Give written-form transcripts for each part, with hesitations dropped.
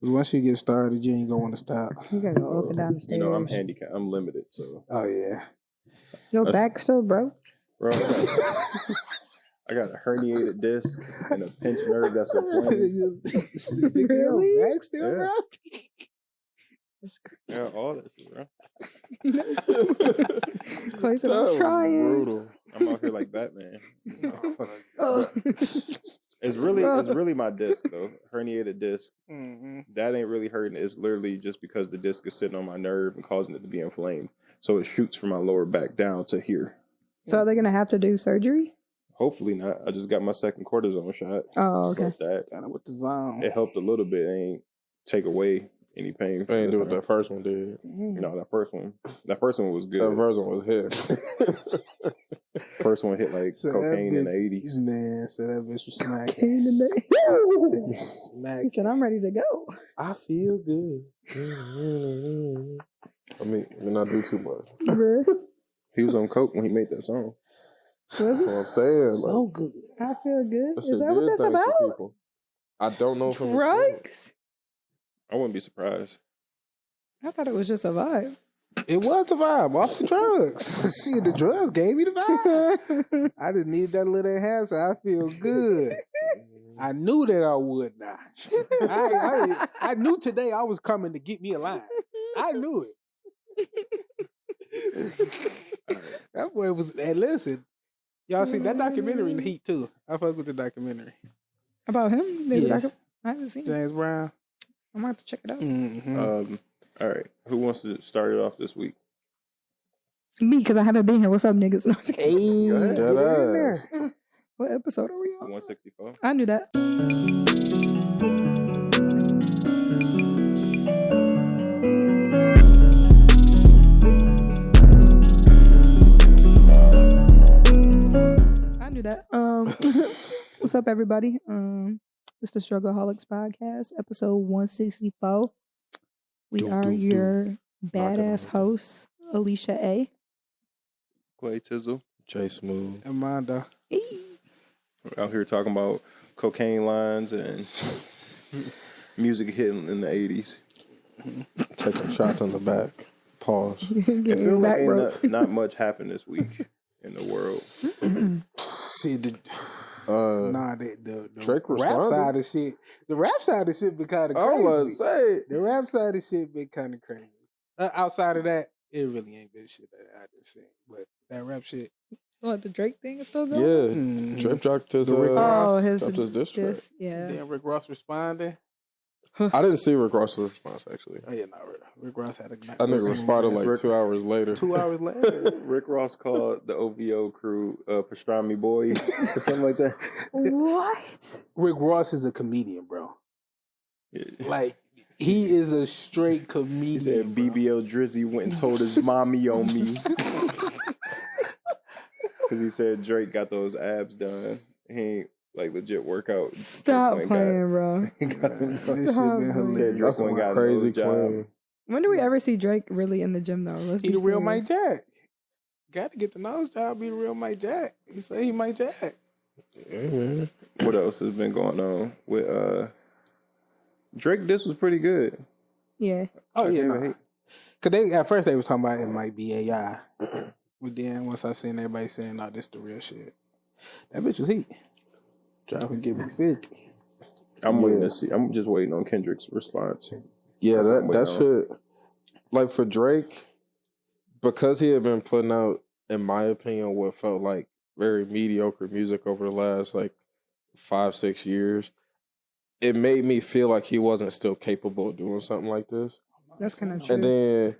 Once you get started, you ain't gonna want to stop. You gotta go up and down the stairs. You know, I'm handicapped. I'm limited, so. Oh yeah. Your back still, bro? Bro, I got a herniated disc and a pinched nerve that's inflamed. Really? Your back still, bro? That's crazy. Yeah, all that shit, bro. Clay said, I'm trying. Brutal. I'm out here like Batman. Oh. It's really my disc though. Herniated disc. Mm-hmm. That ain't really hurting. It's literally just because the disc is sitting on my nerve and causing it to be inflamed. So it shoots from my lower back down to here. So are they gonna have to do surgery? Hopefully not. I just got my second cortisone shot. Oh, okay. Got it with the zone. It helped a little bit. It ain't take away any pain. They ain't do what that first one did. You know, that first one was good. That first one was hit. First one hit like So cocaine in the bitch- 80s. Man, so that bitch was smacking. Came today. He Smacking. said, I'm ready to go. I feel good. I mean not do too much. Bruh. He was on coke when he made that song. Was That's it? what I'm saying. So good. I feel good. That Is shit that what did that's things to about? people. I don't know if I'm experienced. Drugs? I wouldn't be surprised. I thought it was just a vibe. It was a vibe off the drugs. See, the drugs gave me the vibe. I just need that little enhancer. I feel good. I knew that I would not. I knew today I was coming to get me a line. I knew it. That boy was. And listen, y'all see that documentary in the Heat too. I fuck with the documentary. About him? There's a Yeah. I haven't seen it. James Brown. I'm going to have to check it out. Mm-hmm. All right. Who wants to start it off this week? Me, because I haven't been here. What's up, niggas? No, I'm just kidding. Hey, Go ahead. get it in there. Ass. What episode are we on? 164. I knew that. I knew that. What's up, everybody? It's the StruggleHolics podcast, episode 164. We are your badass hosts, Alisha A. Clay Tizzle. Jay Smooth. Amondo. We're out here talking about cocaine lines and music hitting in the 80s. Take some shots on the back. Pause. It feels like ain't not much happened this week in the world. See, the Drake rap responded. side of shit. The rap side of shit been kind of I crazy. was say The rap side of shit been kind of crazy. Outside of that, it really ain't been shit that I just seen. But that rap shit. What, the Drake thing is still going? yeah. Mm. Drake dropped his The Rick Ross. his dropped his diss track. this, yeah. Then Rick Ross responded. I didn't see Rick Ross's response actually. Oh yeah, no, Rick Ross had a. That nigga responded like 2 hours later. 2 hours later. Rick Ross called the OVO crew pastrami boys or something like that. What? Rick Ross is a comedian, bro. Yeah. Like he is a straight comedian. He said bro. BBL Drizzy went and told his mommy on me. Because he said Drake got those abs done. He ain't like legit workout. Stop Drake playing, bro. This shit Stop been playing. He said hilarious. Drake That's went some got crazy no job. claim. When do we ever see Drake really in the gym, though? Let's He be the real Mike serious. Jack. Got to get the nose job. Be the real Mike Jack. He say he Mike Jack. Yeah, man. What else has been going on with Drake? This was pretty good. Yeah. Oh I yeah, can't nah. hate. Cause they at first they was talking about it might be AI, but then once I seen everybody saying, "No, this the real shit," that bitch was heat. Drop and give me 50. I'm waiting to see. I'm just waiting on Kendrick's response. Yeah, That's what I'm that waiting shit. Like for Drake, because he had been putting out, in my opinion, what felt like very mediocre music over the last like 5-6 years, it made me feel like he wasn't still capable of doing something like this. That's kind of true. And then,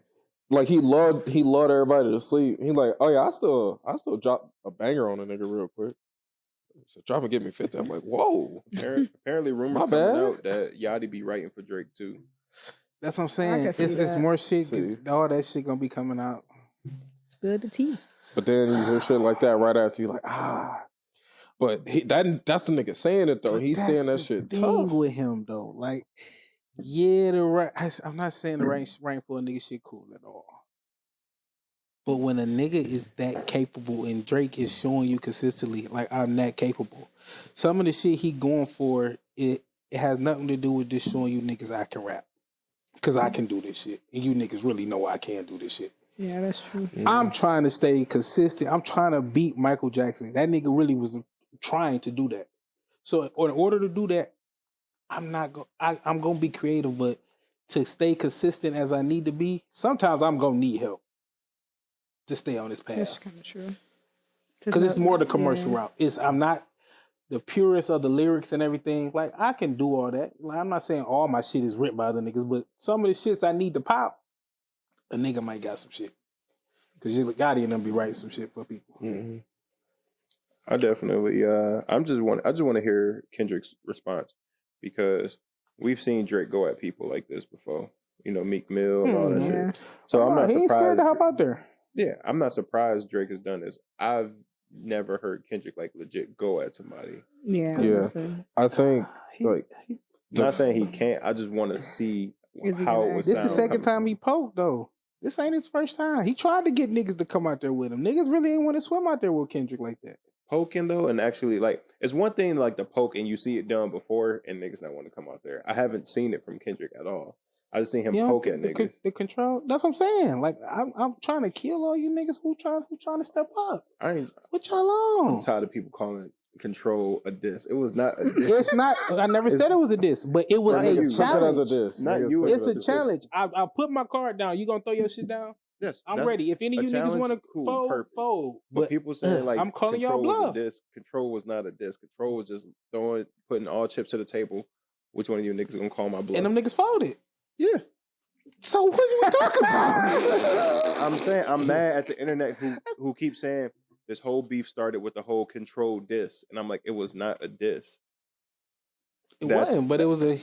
like he loved everybody to sleep. He like, oh yeah, I still drop a banger on a nigga real quick. So drop and get me 50. I'm like, whoa. Apparently, rumors My coming bad. out that Yachty be writing for Drake too. That's what I'm saying. can see It's that. more shit. See. All that shit gonna be coming out. Spill the tea. But then you hear shit like that right after you like, ah. But that's the nigga saying it though. But He's that's saying that the shit thing tough. with him though. Like, yeah, I'm not saying the rank for a nigga shit cool at all. But when a nigga is that capable and Drake is showing you consistently, like I'm that capable. Some of the shit he going for, it it has nothing to do with just showing you niggas I can rap. Because I can do this shit. And you niggas really know I can do this shit. Yeah, that's true. I'm trying to stay consistent. I'm trying to beat Michael Jackson. That nigga really was trying to do that. So in order to do that, I'm going to be creative, but to stay consistent as I need to be, sometimes I'm going to need help to stay on this path. That's kind of true. Because it's more the commercial route. I'm not the purest of the lyrics and everything. Like, I can do all that. Like, I'm not saying all my shit is written by other niggas, but some of the shits I need to pop, a nigga might got some shit. Because Gotti and them be writing some shit for people. Mm-hmm. I definitely, I just want to hear Kendrick's response, because we've seen Drake go at people like this before. You know, Meek Mill and all that shit. So I'm not surprised. He ain't scared to hop out there. Yeah, I'm not surprised Drake has done this. I've never heard Kendrick like legit go at somebody. Yeah. I think not saying he can't. I just want to see how it would sound. This the second time he poked though. This ain't his first time. He tried to get niggas to come out there with him. Niggas really ain't want to swim out there with Kendrick like that. Poking though, and actually like it's one thing like the poke and you see it done before and niggas not want to come out there. I haven't seen it from Kendrick at all. I just seen him poke at niggas. The control. That's what I'm saying. Like I'm trying to kill all you niggas who trying to step up. What y'all on? I'm tired of people calling control a diss. It was not a diss. It's not. I never said it was a diss, but it was a challenge. Not you. It's a challenge. I put my card down. You gonna throw your shit down? Yes, I'm ready. If any of you niggas want to fold. But people saying like I'm calling y'all bluff. Control was not a diss. Control was just putting all chips to the table. Which one of you niggas gonna call my bluff? And them niggas folded. Yeah. So what are you talking about? I'm saying I'm mad at the internet who keeps saying this whole beef started with the whole control diss, and I'm like, it was not a diss. It wasn't, but it was a.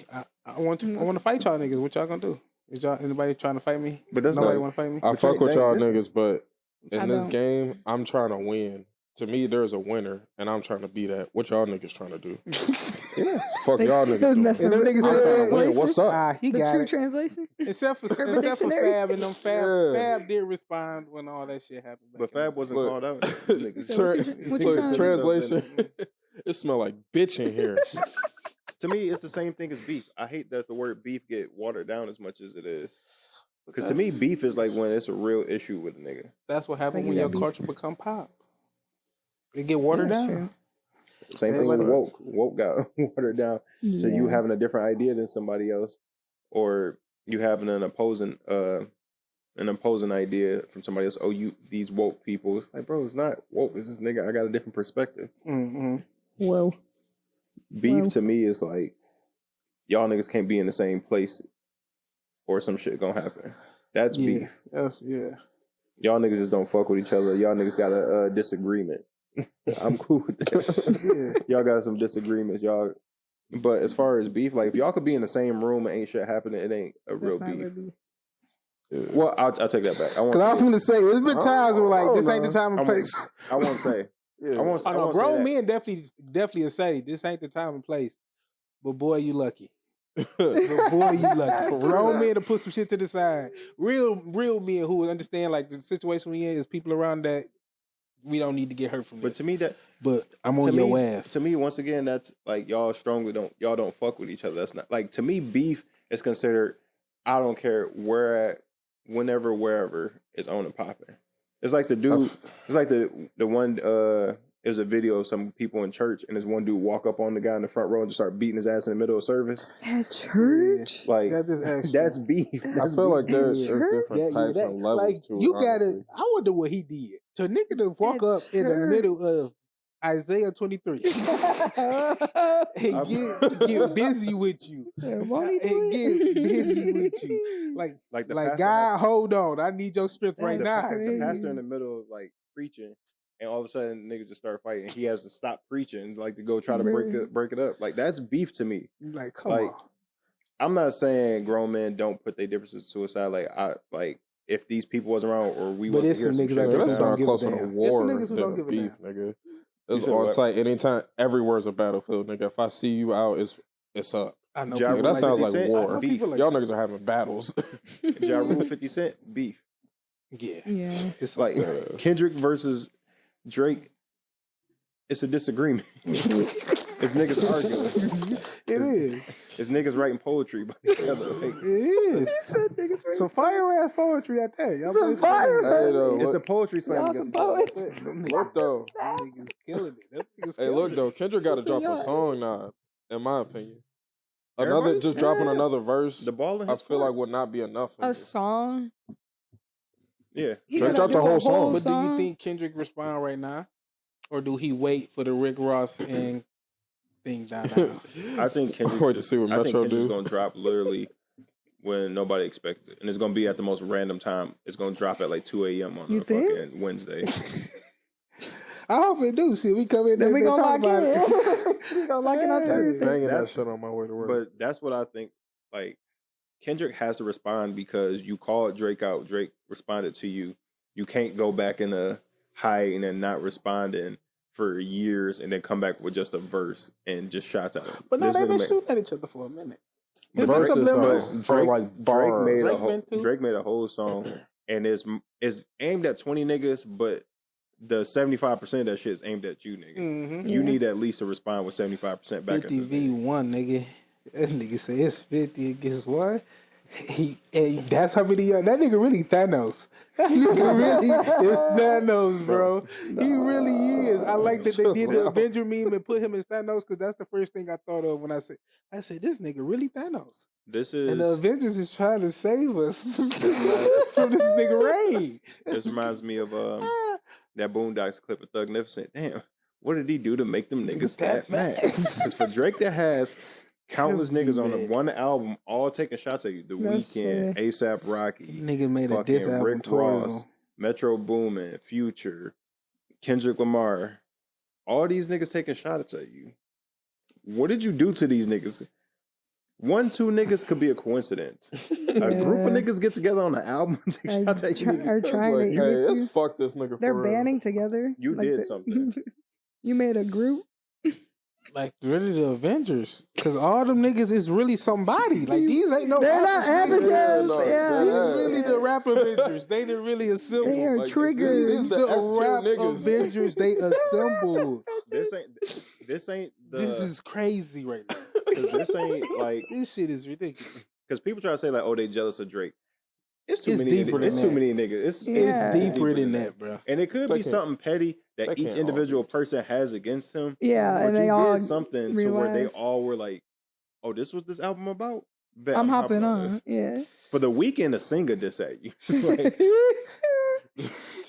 I want to fight y'all niggas. What y'all gonna do? Is y'all anybody trying to fight me? But that's nobody want to fight me. I fuck with y'all niggas, but in this game, I'm trying to win. To me, there's a winner, and I'm trying to be that. What y'all niggas trying to do? Yeah, fuck y'all niggas. And them niggas said, win. What's up? He got true it. Translation. Except for Fab and them. Fab did respond when all that shit happened. But Fab wasn't called out. Translation. It smell like bitch in here. To me, it's the same thing as beef. I hate that the word beef get watered down as much as it is. Because to me, beef is like when it's a real issue with a nigga. That's what happens when your culture become pop. It get watered down. True. Same thing with woke. Woke got watered down to you having a different idea than somebody else, or you having an opposing idea from somebody else. Oh, these woke people. It's like, bro, it's not woke. It's just nigga. I got a different perspective. Mm-hmm. Whoa. Beef to me is like y'all niggas can't be in the same place, or some shit gonna happen. That's beef. Y'all niggas just don't fuck with each other. Y'all niggas got a disagreement. I'm cool with that. Y'all got some disagreements, y'all. But as far as beef, like if y'all could be in the same room and ain't shit happening, it ain't a real beef. Well, I'll take that back. Because I was going to say, there's been times where like this ain't the time and place. I won't say. I won't grown men definitely say this ain't the time and place. But boy, you lucky. Grown men to put some shit to the side. Real men who understand like the situation we in is people around that we don't need to get hurt from this. But I'm on your ass. To me, once again, that's like y'all don't fuck with each other. That's not like, to me, beef is considered, I don't care where at, whenever, wherever it's on and popping. It's like the dude, it's like the one, it was a video of some people in church, and this one dude walk up on the guy in the front row and just start beating his ass in the middle of service. At church? Like, that's beef. I feel like there's different types of levels like, to it. You gotta, I wonder what he did. So a nigga to walk up in the middle of Isaiah 23 and get busy with you. And get busy with you. Like God, hold on. I need your strength right now. The pastor in the middle of like preaching, and all of a sudden niggas just start fighting. He has to stop preaching, like to go try to break it up. Like that's beef to me. Like, come on. I'm not saying grown men don't put their differences to a side. Like if these people wasn't around or we wasn't here, some shit that's not close to a war than a beef, nigga. It's on site anytime. Everywhere's a battlefield, nigga. If I see you out, it's up. I know. That sounds like war. Y'all niggas are having battles. Ja Rule 50 Cent beef. Yeah. It's like Kendrick versus Drake. It's a disagreement. It's niggas arguing. It is. It's niggas writing poetry by each other. Like, It is. Some fire ass poetry out there. Y'all Some boys fire. Hey, though, it's a look, poetry slam. Y'all against some each other. poets. look though. Them niggas killing it. Them niggas Hey, killing look it. though. Kendrick got to Listen, drop a y'all- song now. In my opinion, Everybody? just dropping another verse. The ball in I his feel court. like would not be enough. For A me. song. Yeah. He Drake gotta dropped the do a whole song. But do you song? think Kendrick respond right now, or do he wait for the Rick Ross and thing down? I think Kendrick. Wait to see what I think Metro Kendrick's do. gonna drop literally when nobody expects it, and it's gonna be at the most random time. It's gonna drop at like 2 a.m. on You a think? fucking Wednesday. I hope it do. See, we come in there Then we and gonna talk lock about in. it. We gonna lock in on Yeah. Thursday. Banging that That's- shit on my way to work. But that's what I think. Like Kendrick has to respond because you called Drake out. Drake responded to you. You can't go back in a high and then not responding for years and then come back with just a verse and just shots at him. But no, This they've nigga been made- shooting at each other for a minute. The Is this verses subliminal? are like bars. Drake Drake been too? Drake made a whole song and is aimed at 20 niggas, but the 75% of that shit is aimed at you, nigga. Mm-hmm. You Yeah. need at least to respond with 75% back at 50 this v nigga. 1, nigga. That nigga say it's 50 against 1. That's how many. That nigga really Thanos. That nigga really is Thanos, bro. He really is. I like that they did the Avenger meme and put him as Thanos because that's the first thing I thought of when I said this nigga really Thanos. This And the is Avengers is trying to save us from this nigga rain. this reminds me of that Boondocks clip of Thugnificent. Damn, what did he do to make them niggas that mad? Because for Drake that has countless He'll be niggas on the mad. one album, all taking shots at you. The That's Weeknd, ASAP Rocky, Nigga made a diss fucking album Rick towards Ross, him. Metro Boomin, Future, Kendrick Lamar. All these niggas taking shots at you. What did you do to these niggas? 1, 2 niggas could be a coincidence. A group of niggas get together on an album and take shots at you. Are trying Like, to hey, get let's you. fuck this nigga. They're for real. banding together. You did something. You made a group. Like really the Avengers, because all them niggas is really somebody. Like these ain't no. They're not officers. averages. no, Yeah. These really the rap Avengers. They done really assembled. They are Like, triggers. These These the the S-tier rap niggas. Avengers. They assembled. This ain't the. This is crazy right now. 'cause this ain't like This shit is ridiculous. because people try to say like, oh, they jealous of Drake. It's too It's many. deeper than It's too that. many niggas. It's Yeah. It's deeper than that, bro. And it could They be can't- something petty they that each can't individual all be. person has against him. Yeah, But and you they all did something to where they relax. all were like, "Oh, this was this album about." Bet I'm hopping on. this. Yeah. For the Weeknd to sing a diss at you. Like,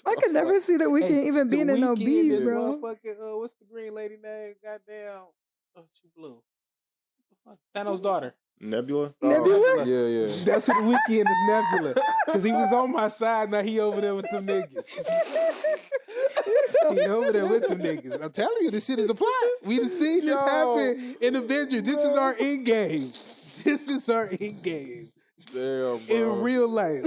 I could never see the weekend Hey, even The being in no Weeknd beef, is bro. motherfucking, what's the green lady name? Goddamn. Oh, she blue. What the fuck? Thanos' daughter. Nebula. Nebula? Yeah, yeah. That's what the Weeknd is Nebula. Because he was on my side, now he over there with them niggas. He over there with them niggas. I'm telling you, this shit is a plot. We done seen this happen in Avengers. This is our end game. This is our end game. Damn, bro. In real life.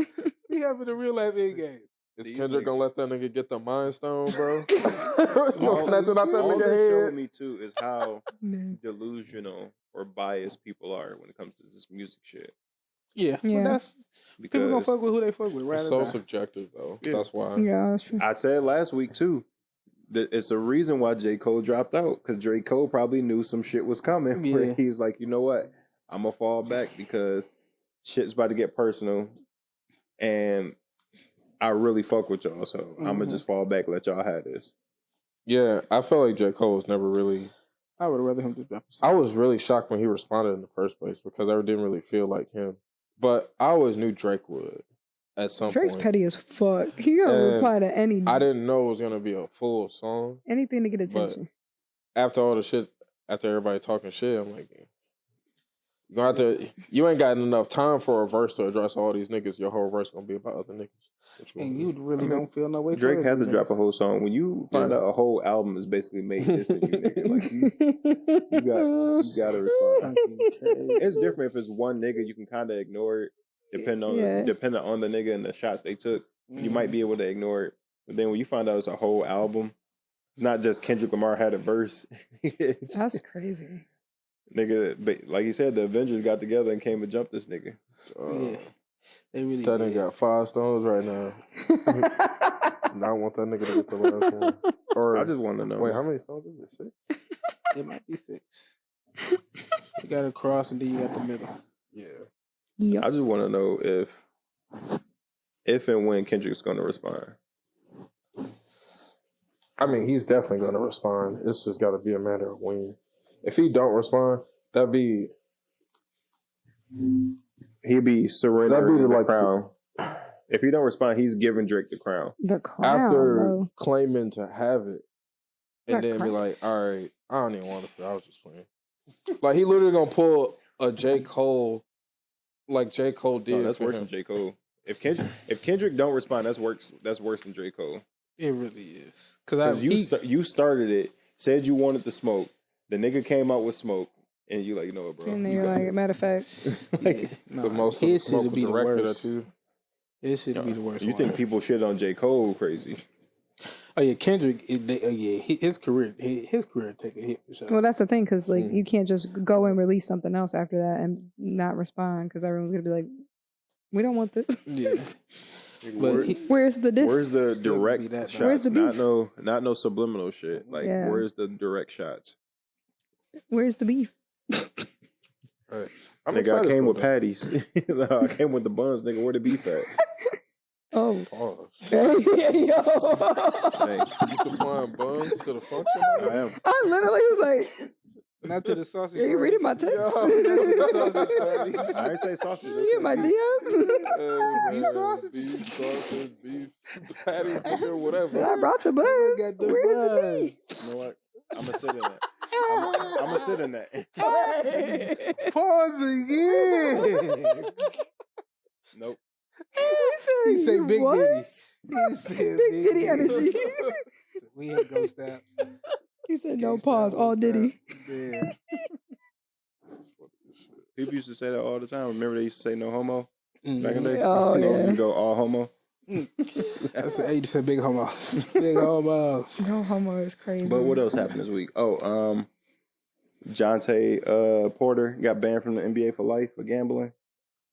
We have in a real life end game. Is These Kendrick niggas- gonna let that nigga get the Mind Stone, bro? All Gonna snatch it out that all nigga this showed head? me too is how Man. delusional or biased people are when it comes to this music shit. Yeah. Yeah. But that's, people gonna Because fuck with who they fuck with, right? It's or so not. subjective, though. Yeah. That's why. Yeah, that's true. I said last week too that it's a reason why J. Cole dropped out because J. Cole probably knew some shit was coming. Yeah. Where he was like, you know what, I'm gonna fall back because shit's about to get personal, and I really fuck with y'all, so I'm gonna just fall back, let y'all have this. Yeah, I felt like J. Cole was never really. I would rather him just drop a I song. was really shocked when he responded in the first place because I didn't really feel like him. But I always knew Drake would at some Drake's point. petty as fuck. He gonna And reply to any I didn't know it was gonna be a full song. anything to get attention. After all the shit, after everybody talking shit, I'm like, you gonna have to. You ain't got enough time for a verse to address all these niggas. Your whole verse gonna be about other niggas. Which And one? you really don't feel no way. Drake towards had to them drop a niggas. whole song. When you find out a whole album is basically made this and you nigga, like you gotta respond. Fucking crazy. It's different if it's one nigga, you can kind of ignore it, depending on the nigga and the shots they took. You might be able to ignore it, but then when you find out it's a whole album, it's not just Kendrick Lamar had a verse. It's, That's crazy. nigga, but like you said, the Avengers got together and came to jump this nigga. Yeah. They really That nigga did. got 5 stones right now. And I want that nigga to get the last one. Or I just want to know. wait, how many songs is it? 6? It might be 6. You got a cross and then you got the middle. Yeah. Yep. I just want to know if and when Kendrick's going to respond. I mean, he's definitely going to respond. It's just got to be a matter of when. If he don't respond, he'd be surrendering the crown. If he don't respond, he's giving Drake the crown. The crown, after bro. claiming to have it, and then be crown. like, "All right, I don't even want to. I was just playing." Like he literally gonna pull a J. Cole, like J. Cole did. No, that's worse than J. Cole. If Kendrick don't respond, that's worse than J. Cole. It really is. Because you started it, said you wanted the smoke. The nigga came out with smoke, and you like, you know what, bro? And then you're like, matter of fact, the most his should be the worst. Too. It should be the worst. You think people shit on J. Cole crazy? Oh yeah, Kendrick. His career take a hit for sure. well, that's the thing, because like you can't just go and release something else after that and not respond, because everyone's gonna be like, we don't want this. Yeah. But where's the diss? Where's the direct shots? Where's the beef? Not no subliminal shit. Like, where's the direct shots? Where's the beef? Right. Nigga, I came with patties. I came with the buns, nigga. Where the beef at? Oh. Pause. Yo. Hey. You supplying buns to the function? I am. I literally was like, not to the sausage. are you reading my text? I didn't say sausage. You in my DMs? Beef sausage? Beef sausage, beef patties, nigga, whatever. I brought the buns. Where's the beef? You know what? I'm gonna sit in that. I'm gonna sit in that. Pause again. Nope. He said big what? ditty. He said Big titty energy. We ain't gonna stop. He said no pause, all Diddy. Yeah. People used to say that all the time. Remember they used to say no homo back in the day? Oh, They used yeah. to go all homo. You said big homo. Big homo. No homo is crazy. But what else happened this week? Oh, Johntay Porter got banned from the NBA for life for gambling.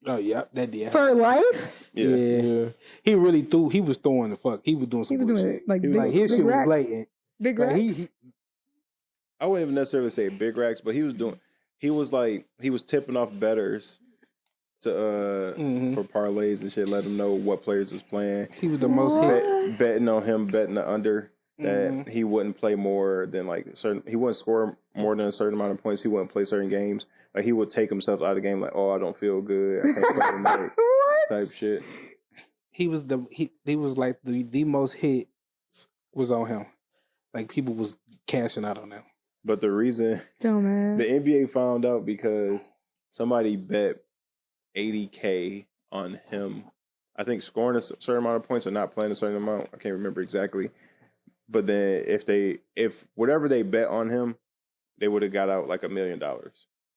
Oh, yeah, that did. For life? Yeah. He really threw. He was throwing the fuck. He was doing some He was doing bullshit. it like big, His big shit was racks. blatant. Big Like, racks? I wouldn't even necessarily say big racks, but he was tipping off bettors to for parlays and shit, let them know what players was playing. He was the most hit. Betting on him, betting the under that he wouldn't play more than he wouldn't score more than a certain amount of points. He wouldn't play certain games. Like he would take himself out of the game. Like, oh, I don't feel good. I can't play tonight. What? Type shit. He was like the most hits was on him. Like people was cashing out on him. But the reason Dumbass. the NBA found out because somebody bet $80K on him. I think scoring a certain amount of points or not playing a certain amount. I can't remember exactly. But then if whatever they bet on him, they would have got out like $1 million. Oh,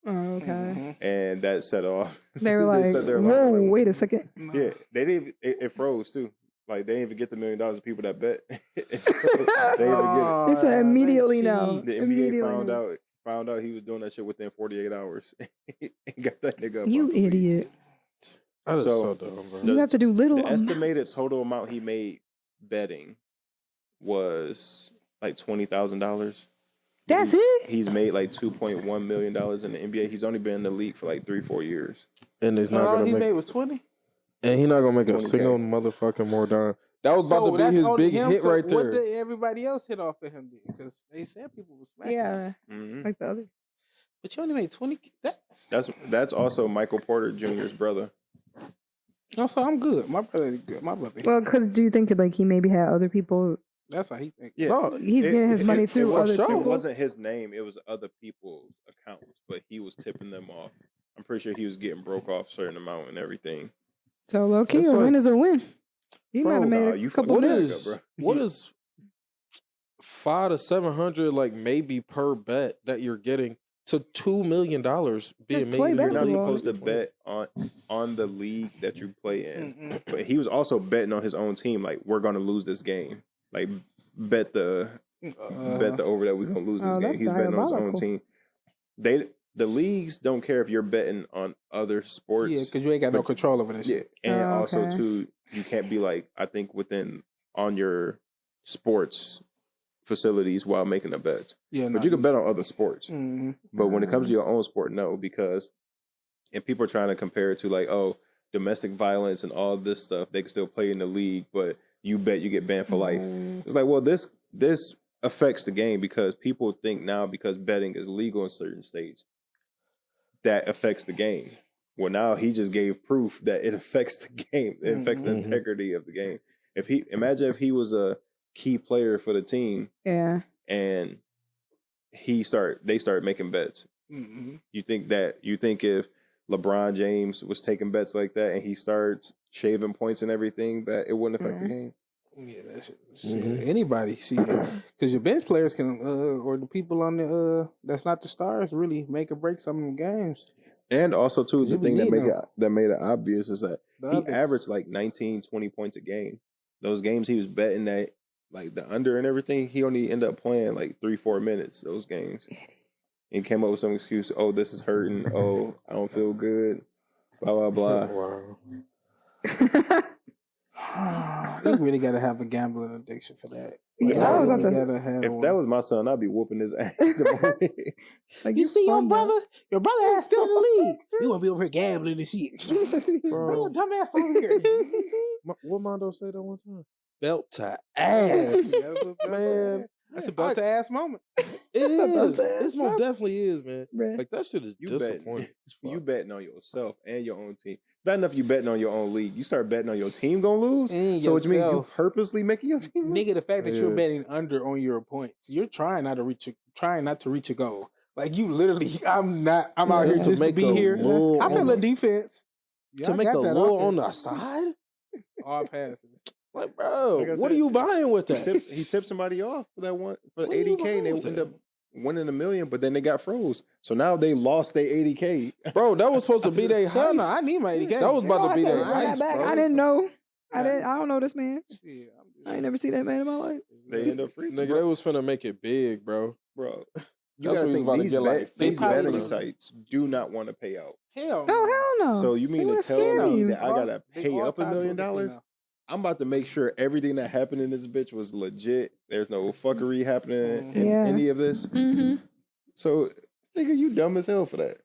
okay. And that set off. They were like, set their whoa, alarm. wait a second. Yeah, they didn't. It froze too. Like they didn't even get the $1 million of people that bet. They didn't even get it. They said immediately no. The NBA Immediately found out he was doing that shit within 48 hours. And got that nigga up. You out the league. idiot. That is So, so dumb, bro. You have to do little. The estimated total amount he made betting was like $20,000. That's it? He's made like $2.1 million in the NBA. He's only been in the league for like 3-4 years. And it's not All gonna he make. made was 20. And he's not gonna make a 20K. single motherfucking more dime. That was about to that's be his only big him, hit so right What there. did everybody else hit off of him? Because they said people were smacking. Yeah, Mm-hmm. like the other. But you only made 20. That's also Michael Porter Jr.'s brother. No, so I'm good. My brother is good. My brother. Well, because do you think like he maybe had other people? That's how he thinks. Yeah, No, He's getting his money through for other sure. It people. wasn't his name. It was other people's accounts, but he was tipping them off. I'm pretty sure he was getting broke off a certain amount and everything. So low key, It's a like- win is a win. He might have made nah, a you couple fucking What back million. up, bro. what is $500 to $700 like maybe per bet that you're getting to $2 million being play made? You're not basketball. supposed to bet on the league that you play in. But he was also betting on his own team. Like, we're gonna lose this game. Like, bet the over that we're gonna lose this Oh, game. that's He's betting on his own diabolical. team. The leagues don't care if you're betting on other sports. Yeah, because you ain't got no control over that Yeah, shit. and Oh, also okay. too, you can't be like, I think on your sports facilities while making a bet. Yeah, but you can bet on other sports. Mm-hmm. But when it comes to your own sport, no, because and people are trying to compare it to like, oh, domestic violence and all this stuff. They can still play in the league, but you bet you get banned for life. It's like, well, this affects the game because people think now because betting is legal in certain states, that affects the game. Well, now he just gave proof that it affects the game. It affects the integrity of the game. Imagine if he was a key player for the team, and they start making bets. Mm-hmm. You think if LeBron James was taking bets like that and he starts shaving points and everything, that it wouldn't affect the game? Yeah, that shit. Anybody see it because your bench players can, or the people on the that's not the stars, really make or break some of the games. And also too, the thing that made it obvious is that he averaged like 19, 20 points a game. Those games he was betting that like the under and everything, he only ended up playing like 3-4 minutes. Those games, he came up with some excuse. Oh, this is hurting. Oh, I don't feel good. Blah blah blah. Wow. You really got to have a gambling addiction for that. Yeah, I was if that was my son, I'd be whooping his ass. Like, you see your brother ass still in the league. You want to be over here gambling and shit. Bring your dumb ass over here. What Mondo say that one time? Belt to ass. Man. That's a belt to ass moment. It is. It most definitely is, man. Right. Like, that shit is disappointing. You betting on yourself and your own team. Bad enough you betting on your own league. You start betting on your team gonna lose. So which means you purposely making your team lose? Nigga, the fact that you're betting under on your points, you're trying not to reach a goal. Like you literally, I'm out here just to be here. I play the defense. To make a little on the side? All passes. Like, bro, like what are you buying with that? He tipped somebody off for that one for $80K and they end up winning $1 million, but then they got froze. So now they lost their $80K. Bro, that was supposed to be their heist. No, I need my $80K. That was about to be their heist, bro. I didn't know. I don't know this man. I ain't never seen that man in my life. They end up free. Nigga, they was finna make it big, bro. Bro, you gotta think these betting sites do not want to pay out. Hell no. So you mean to tell me that I gotta pay up $1 million? I'm about to make sure everything that happened in this bitch was legit. There's no fuckery happening in any of this. Mm-hmm. So, nigga, you dumb as hell for that.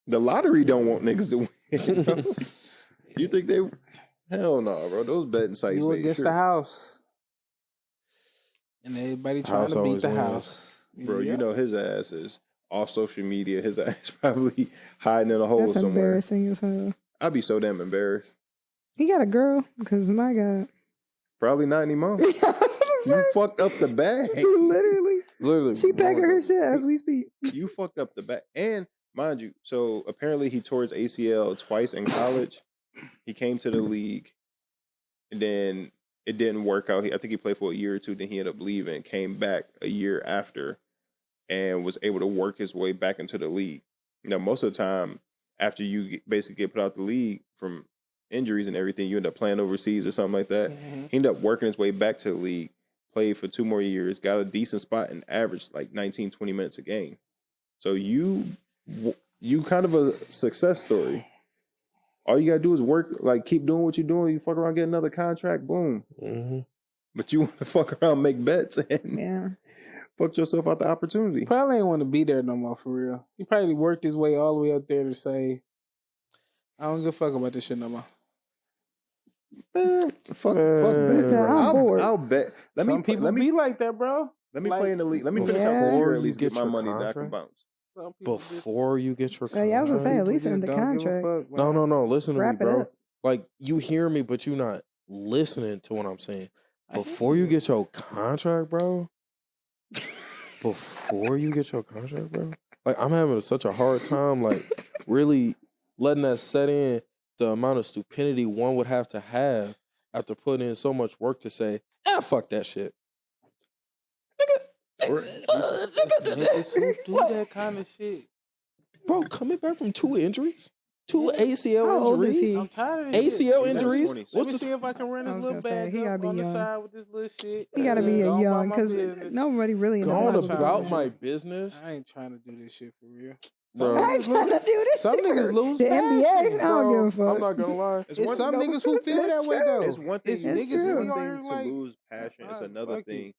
The lottery don't want niggas to win. Bro. You think they... Hell no, bro. Those betting sites... You against the house. And everybody trying to beat the house. Bro, you know his ass is off social media. His ass probably hiding in a hole somewhere. That's embarrassing as hell. I'd be so damn embarrassed. He got a girl, because my God. Probably not anymore. You fucked up the bag. Literally. She packing her shit as we speak. You fucked up the bag. And mind you, so apparently he tore his ACL twice in college. He came to the league, and then it didn't work out. I think he played for a year or two, then he ended up leaving, came back a year after, and was able to work his way back into the league. You know, most of the time, after you basically get put out the league from injuries and everything, you end up playing overseas or something like that. Mm-hmm. He ended up working his way back to the league, played for 2 more years, got a decent spot and averaged like 19, 20 minutes a game. So you kind of a success story. All you got to do is work, like keep doing what you're doing. You fuck around, get another contract, boom. Mm-hmm. But you want to fuck around, make bets, and fuck yourself out the opportunity. Probably ain't want to be there no more, for real. He probably worked his way all the way up there to say, I don't give a fuck about this shit no more. Man, fuck that. I'll bet. Some people be like that, bro. Let me play in the league. Let me finish out the year, at least get my money back and bounce. Before you get your contract. I was going to say, at least in the contract. No. Listen to me, bro. Like, you hear me, but you're not listening to what I'm saying. Before you get your contract, bro. Like, I'm having such a hard time, like, really letting that set in the amount of stupidity one would have to have after putting in so much work to say, fuck that shit. Niggas who do that kind of shit. Bro, coming back from 2 injuries? 2 ACL injuries? I'm tired of this ACL injuries? Let me see if I can run this little bag up on the side with this little shit. He gotta be young, because nobody really knows. Going about my business? I ain't trying to do this shit for real. I ain't trying to do this. Some niggas lose the NBA. I don't give a fuck. I'm not gonna lie. It's some niggas who feel that way though. It's one thing. Niggas to lose passion. It's another thing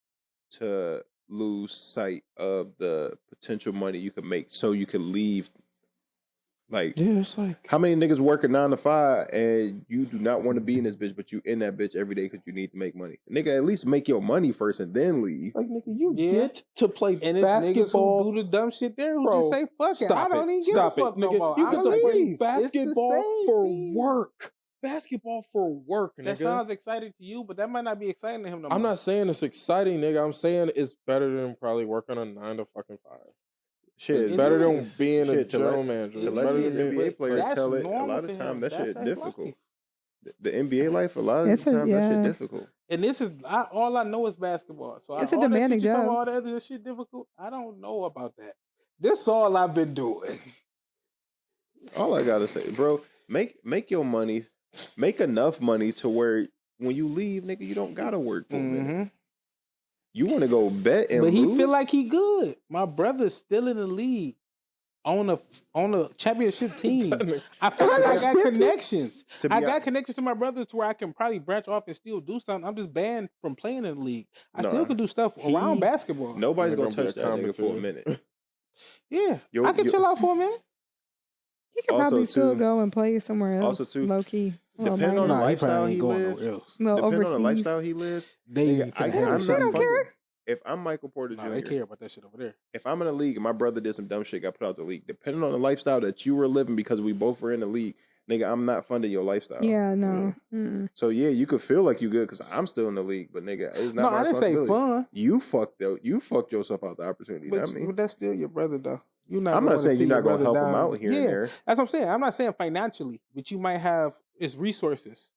to lose sight of the potential money you could make so you could leave. Like, yeah, it's like, how many niggas work a 9 to 5 and you do not want to be in this bitch, but you in that bitch every day because you need to make money? Nigga, at least make your money first and then leave. like nigga, you get to play and basketball. Who do the dumb shit there who Bro, just say fuck it. Stop I don't it. even give Stop a fuck it, no nigga. more. You I get to play leave. basketball for thing. work. Basketball for work, nigga. That sounds exciting to you, but that might not be exciting to him no more. I'm not saying it's exciting, nigga. I'm saying it's better than probably working a 9 to fucking 5. Shit, It's better than being a shit, general manager. To It's let better these than being- NBA players That's tell it, a normal lot to of time him. that That's shit his difficult. life. The NBA life, a lot of It's the time, that shit yeah. difficult. And this is all I know is basketball. So It's a all that demanding shit you talking job. about, all that other shit difficult. I don't know about that. This is all I've been doing. All I gotta say, bro, make your money, make enough money to where when you leave, nigga, you don't gotta work for a minute. You want to go bet and But he lose? feel like he good. My brother's still in the league on a championship team. I feel like I got connections. I got connections to my brothers to where I can probably branch off and still do something. I'm just banned from playing in the league. I still can do stuff around basketball. Nobody's You're gonna gonna be touch a that nigga for a commentator. minute. Yeah, I can chill out for a minute. He could Also, probably still too- go and play somewhere else. also, too, low key. depending on the Nah, he lifestyle probably he ain't going lives, nowhere else. Well, depending overseas. on the lifestyle he lives, They nigga, finna I'm have not that shit. don't funding. care. If I'm Michael Porter Jr., Nah, they care about that shit over there. if I'm in a league and my brother did some dumb shit, got put out the league, depending on the lifestyle that you were living because we both were in the league, nigga, I'm not funding your lifestyle. Yeah, no. Mm-mm. So yeah, you could feel like you good because I'm still in the league, but nigga, it's not No, my I didn't say responsibility. fun. You fucked yourself out the opportunity. But, Not me. but that's still your brother, though. I'm I'm not saying you're not gonna help him out here and there. That's what I'm saying. I'm not saying financially, but you might have resources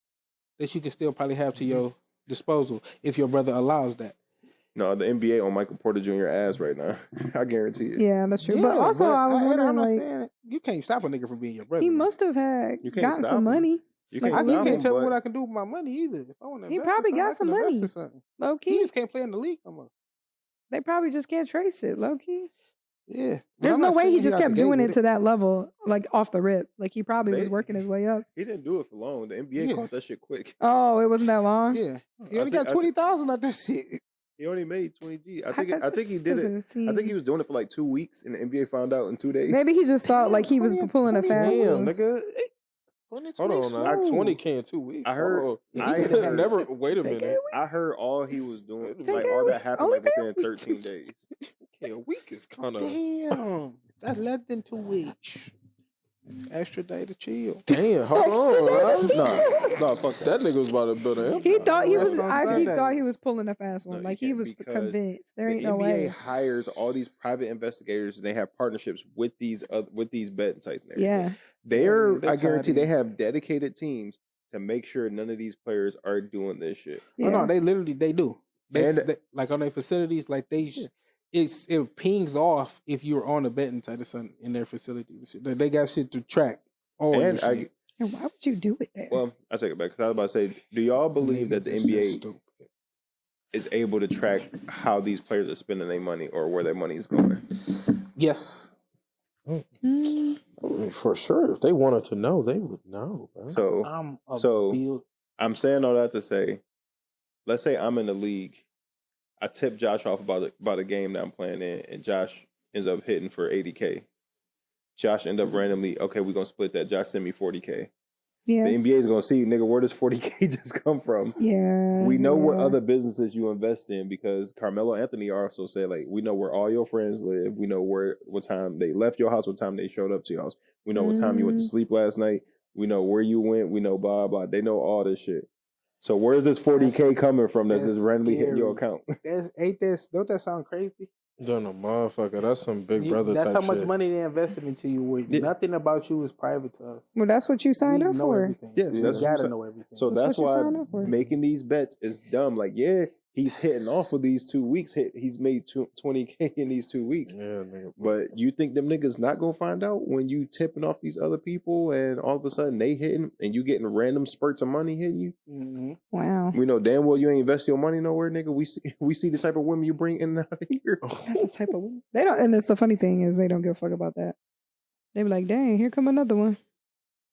that you can still probably have to your disposal if your brother allows that. No, the NBA on Michael Porter Jr. ass right now. I guarantee it. Yeah, that's true. Yeah, but also, I was I'm wondering, not like, saying it. You can't stop a nigga from being your brother. he must have had You can't gotten stop some him. money. You Like, can't You stop can't him, tell me but what I can do with my money either. If I want to He invest probably in got something, some I can invest money. in something. Low He key. just can't play in the league no more. They probably just can't trace it. Low key. Yeah. But There's I'm no not way saying he just out the kept gate doing with it to that level, like off the rip. Like he probably was They- working his way up. he didn't do it for long. The NBA Yeah. caught that shit quick. Oh, it wasn't that long? Yeah. He I only think- got 20,000 out that shit. He only made 20 G. I think he This did it. doesn't seem- I think he was doing it for like 2 weeks, and the NBA found out in 2 days. Maybe he just thought like he was 20 pulling a 20 fast Damn, one. nigga. 20, Hold on now. smooth. 20K in 2 weeks. I heard- Hold on. I He heard- never. Wait a Take it minute. I heard all he was doing, Take like it all away. that happened like OnlyFans? within 13 days. Yeah, a week is kind of. Damn. That's less than 2 weeks. Extra day to chill. Damn, hold on. No, fuck That nigga was about to build an He empire. thought he That's was. on He Sundays. thought he was pulling a fast one. No, Like you he can't, was because convinced. There The ain't no NBA way. hires all these private investigators, and they have partnerships with these betting sites and everything. Yeah. They're, They're I guarantee, tied they in. have dedicated teams to make sure none of these players are doing this shit. Yeah. Oh, no, they do. And- They, like on their facilities, like it pings off if you're on a betting site or something in their facilities. They got shit to track all your And shit. And why would you do it there? Well, I take it back because I was about to say, do y'all believe that the Niggas is NBA stupid. is able to track how these players are spending their money or where their money is going? Yes. Mm. For sure. If they wanted to know, they would know, bro. So I'm a So- build. I'm saying all that to say, let's say I'm in the league. I tip Josh off about a game that I'm playing in, and Josh ends up hitting for 80K. Josh end up randomly, okay, we're going to split that. Josh send me 40K. Yeah. The NBA is going to see, nigga, where does 40K just come from? Yeah. We know what yeah. other businesses you invest in because Carmelo Anthony also said, like, we know where all your friends live. We know what time they left your house, what time they showed up to your house. We know what time you went to sleep last night. We know where you went. We know blah, blah. They know all this shit. So where's this 40K coming from that's just that's randomly hitting your scary. account? Don't that sound crazy? Done a motherfucker. That's some big brother That's type how much shit. money they invested into you. Where Yeah. nothing about you is private to us. Well, that's what you signed We up know for. everything. Yes, You that's what you gotta said. know everything. So That's that's what you why signed up for. making these bets is dumb. Like, yeah, he's hitting off with these 2 weeks. He's made 20K in these 2 weeks. Yeah, nigga. But you think them niggas not gonna find out when you tipping off these other people and all of a sudden they hitting and you getting random spurts of money hitting you? Mm-hmm. Wow. We know damn well you ain't invest your money nowhere, nigga. We see the type of women you bring in and out of here. That's the type of they don't. And it's the funny thing is they don't give a fuck about that. They be like, dang, here come another one.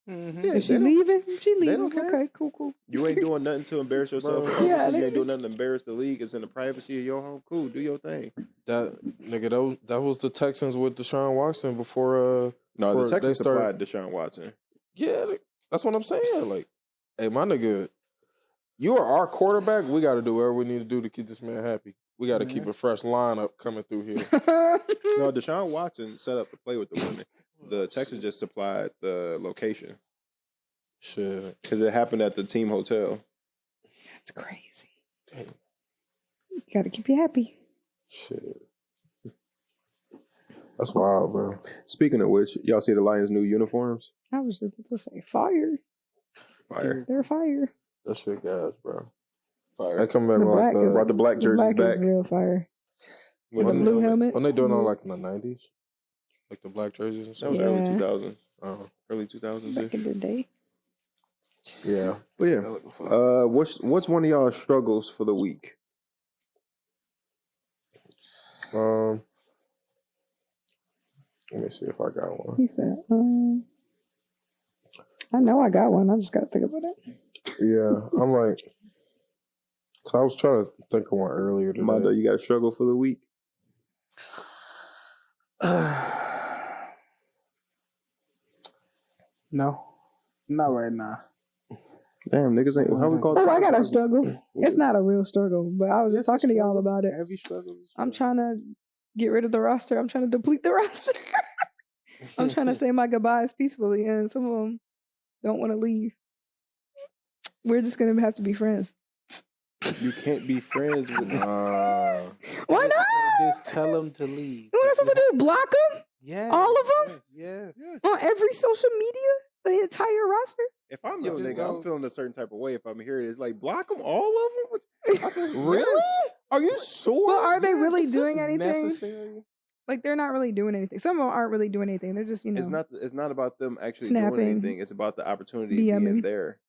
Mm-hmm. Yeah, Is she leaving? She leaving. don't care. Okay, cool. You ain't doing nothing to embarrass yourself. Bro. Yeah, You ain't doing nothing to embarrass the league. It's in the privacy of your home. Cool, do your thing. That was the Texans with Deshaun Watson before. No, before the Texans they started- supplied Deshaun Watson. Yeah, that's what I'm saying. Like, hey, my nigga, you are our quarterback. We got to do whatever we need to do to keep this man happy. We got to keep a fresh lineup coming through here. No, Deshaun Watson set up to play with the women. The Texans just supplied the location. Shit. Because it happened at the team hotel. That's crazy. You gotta keep you happy. Shit. That's wild, bro. Speaking of which, y'all see the Lions' new uniforms? I was just about to say fire. Fire. They're fire. That shit, guys, bro. Fire. They come back The with like black is- Brought the black jerseys Black is back. real fire. With The the blue helmet. when they doing all like in the 90s, like the black jerseys and That stuff. was Yeah. early 2000s. Oh, Early 2000s. Back in the day. yeah. But yeah. What's one of y'all struggles for the week? Let me see if I got one. He said, I know I got one. I just gotta think about it. Yeah, I'm like, 'cause I was trying to think of one earlier today. Mondo, you got a struggle for the week? No, not right now. Damn, niggas ain't. How we call Oh, this? I got a struggle. It's not a real struggle, but I was just It's a talking to y'all struggle. about it. Every struggle. is a I'm struggle. trying to get rid of the roster. I'm trying to deplete the roster. I'm trying to say my goodbyes peacefully, and some of them don't want to leave. We're just gonna have to be friends. You can't be friends with. Why not? Just tell them to leave. What am I supposed to do? Block them Yeah. All of them? Yes. on every social media? The entire roster? If I'm Yo, your just nigga, go- I'm feeling a certain type of way. If I'm here, it's like block them, all of them. Really? Are you sure? Well, are they really Is doing this anything? necessary? Like, they're not really doing anything. Some of them aren't really doing anything. They're just, It's not about them actually Snapping. doing anything. It's about the opportunity of being DMing. there.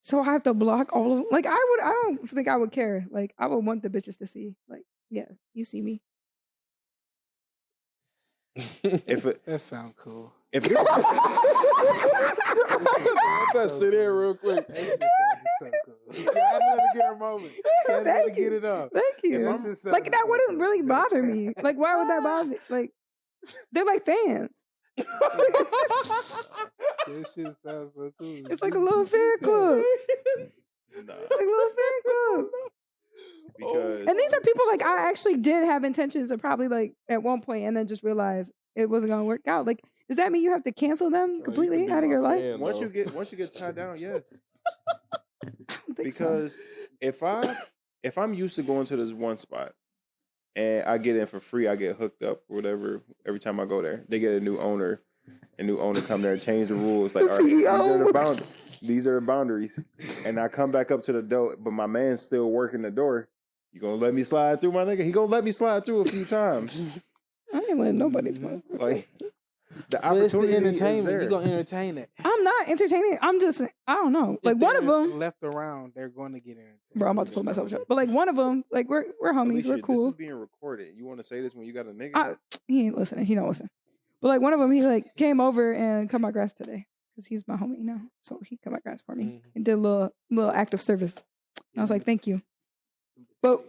So I have to block all of them. Like, I don't think I would care. Like, I would want the bitches to see. Like, yeah, you see me. If it, That sound cool. if this, Let that sit in real quick. That shit sounded so cool. See, I had to let her get her moment. I had to let her Thank get you. it up. Thank That you. shit sounded Like, that so wouldn't cool. really bother me. Like, why would that bother me? Like, they're like fans. That shit sounds so cool. It's like a little fan club. nah, It's like a little fan club. because And these are people like I actually did have intentions of probably like at one point and then just realized it wasn't gonna work out. Like, does that mean you have to cancel them completely out of your life? once you get tied down, yes. I don't think so. Because if I'm used to going to this one spot and I get in for free, I get hooked up or whatever every time I go there. They get a new owner come there and change the rules. Like, all right, these are the boundaries. And I come back up to the door, but my man's still working the door. You gonna let me slide through, my nigga? He gonna let me slide through a few times. I ain't letting nobody play. Like, the But it's the opportunity is entertainment. there. You're gonna entertain it. I'm not entertaining. I'm just I don't know. Like If one of they're them, left around, they're going to get entertained. bro. I'm about to put myself in trouble. But like one of them, like we're homies. Alicia, We're This cool. is being recorded. You want to say this when you got a nigga? He ain't listening. He don't listen. But like one of them, he like came over and cut my grass today because he's my homie now. So he cut my grass for me and did a little act of service. I was like, thank you. But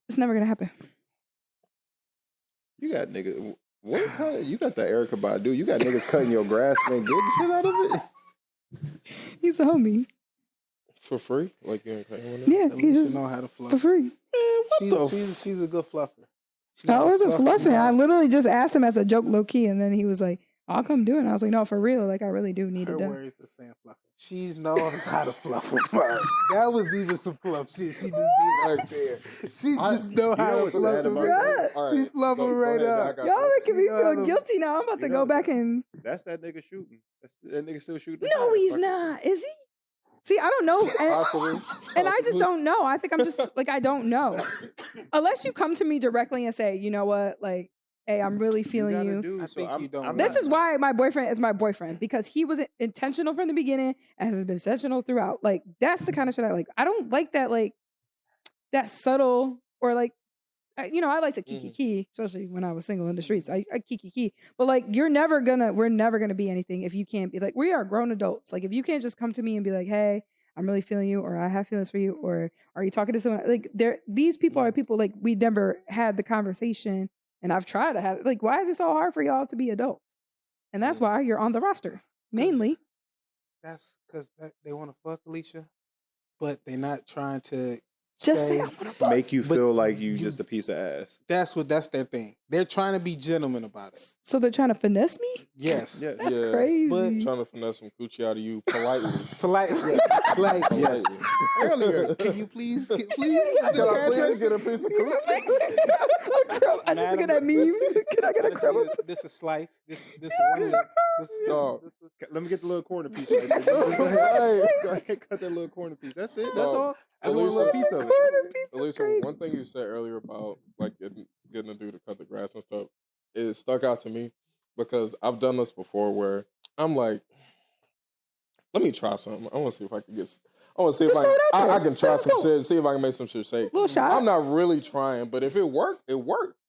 it's never gonna happen. You got niggas. What kind of? You got that Erica Badu. You got niggas cutting your grass and getting shit out of it. He's a homie. For free? Like, you ain't paying with it? Yeah, At he least just you know how to fluff. for free. She's a good fluffer. She I knows wasn't to fluff fluffing. them I out. literally just asked him as a joke, low key, and then he was like, "I'll come do it." And I was like, "No, for real. Like, I really do need Her it done." words of saying fluffing. She knows how to fluff them out. That was even some fluff shit. She just did right there. She just know how to what's fluff sad them about out. that? All She right, fluff them right up. Y'all making me She know how feel to- guilty now. I'm about to You go know back what's and. That's that nigga shooting. That nigga still shooting. No, he's not. Is he? See, I don't know. Possibly. And I just don't know. I think I'm just like, I don't know. Unless you come to me directly and say, you know what, like, hey, I'm really feeling you. I think you don't. This is why my boyfriend is my boyfriend, because he was intentional from the beginning and has been intentional throughout. Like, that's the kind of shit I like. I don't like that, like, that subtle or like, I like to kiki, especially when I was single in the streets. I kiki. But like, we're never gonna be anything if you can't be like, we are grown adults. Like, if you can't just come to me and be like, hey, I'm really feeling you, or I have feelings for you, or are you talking to someone? Like, these people are people like we never had the conversation, and I've tried to have. Like, why is it so hard for y'all to be adults? And that's why you're on the roster mainly. That's because they want to fuck Alisha, but they're not trying to just say I want to fuck. Make you feel like you just a piece of ass. That's their thing. They're trying to be gentlemen about it. So they're trying to finesse me? Yes. That's crazy. But trying to finesse some coochie out of you politely. Politely. Like yes. Earlier, can you please Can I get a piece of coochie? I just look at that meme. Can I get a crumb? This is slice. This one. Let me get the little corner piece. Right there. Go ahead, cut that little corner piece. That's it. That's all. I want a little piece of it. Alisha, one thing you said earlier about like getting a dude to cut the grass and stuff, it stuck out to me because I've done this before where I'm like, let me try something. I want to see if I can get. I want to see if I can try some shit. See if I can make some shit shake. Little shot. I'm not really trying, but if it worked, it worked.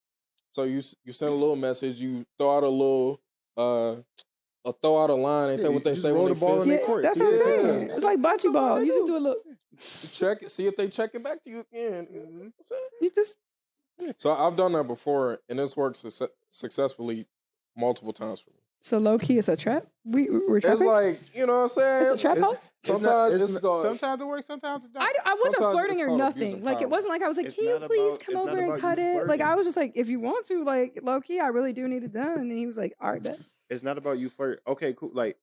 So you send a little message. You throw out a little. Throw out a line. Ain't that what they say? Roll the ball in the court. That's what I'm saying. It's like bocce ball. You just do a little. Check it. See if they check it back to you again. You just. So I've done that before, and this works successfully multiple times for me. So low key, it's a trap. We're trapping. It's like, you know what I'm saying? It's a trap house. Sometimes it works. Sometimes it don't. I wasn't flirting or nothing. Like, it wasn't like I was like, can you please come over and cut it? Like, I was just like, if you want to, like, low key, I really do need it done. And he was like, all right, bet. It's not about you flirt. Okay, cool. Like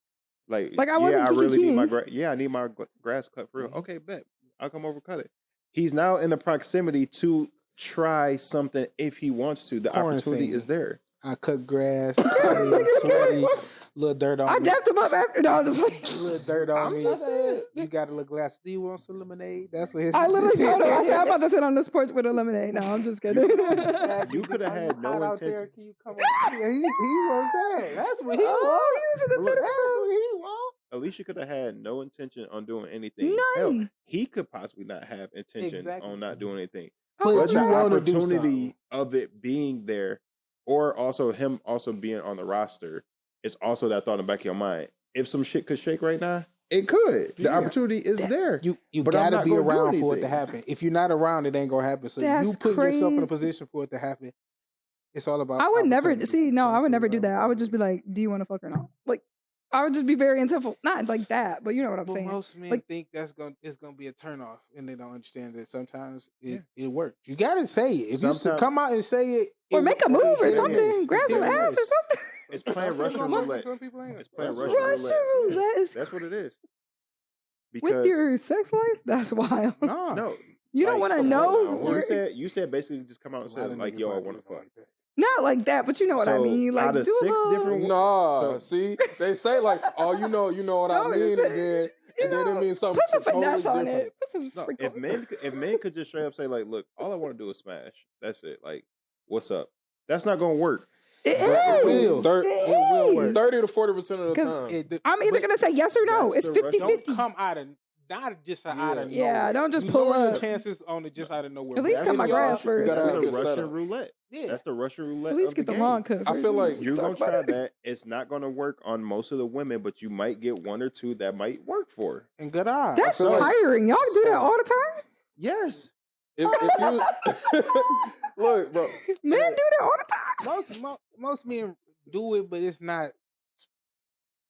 I wasn't. I really need my I need my grass cut for real. Okay, bet. I'll come over cut it. He's now in the proximity to try something if he wants to. The opportunity is there. I cut grass, sweaty, little dirt on me. I dapped him up after that. Little dirt on me. You got a little glass. Do you want some lemonade? That's what his. I literally told him. I said, I'm about to sit on this porch with a lemonade. No, I'm just kidding. You could have had no intention. Can you come he was that. That's what he was. He was in the That's what he was. Alisha could have had no intention on doing anything. None. Hell, he could possibly not have intention on not doing anything. But the opportunity of it being there, or also him also being on the roster, is also that thought in the back of your mind. If some shit could shake right now, it could. The opportunity is there. You gotta be around for it to happen. If you're not around, it ain't gonna happen. So you put yourself in a position for it to happen. It's all about. I would never I would never do that. I would just be like, do you want to fuck or not? Like, I would just be very intentful. Not like that, but you know what I'm saying. Most men think it's gonna be a turnoff, and they don't understand that sometimes it works. You gotta say it. If you come out and say it, or make a move or something, grab some ass or something. It's playing Russian roulette. It's playing Russian roulette. That's what it is. Because with your sex life, that's wild. No, you don't want to know. You said basically just come out and say like, yo, I want to fuck. Not like that, but you know what I mean. Like, out of 6 different. See, they say like, oh, you know what I mean, and then it means something. Put some finesse on it. Put some sprinkles. If men could just straight up say like, look, all I want to do is smash. That's it. Like, what's up? That's not gonna work. It will work. 30 to 40% of the time. I'm either gonna say yes or no. It's 50-50. Don't come out of. Not just out of nowhere. Yeah, don't just pull up. Chances on it just out of nowhere. At least cut my grass first. That's the Russian roulette. Yeah. That's the Russian roulette. At least get the lawn cut. I feel like you're gonna try that. It's not gonna work on most of the women, but you might get 1 or 2 that might work for. And good eye. That's tiring. Y'all do that all the time? Yes. If you look, bro, men do that all the time. Most men do it, but it's not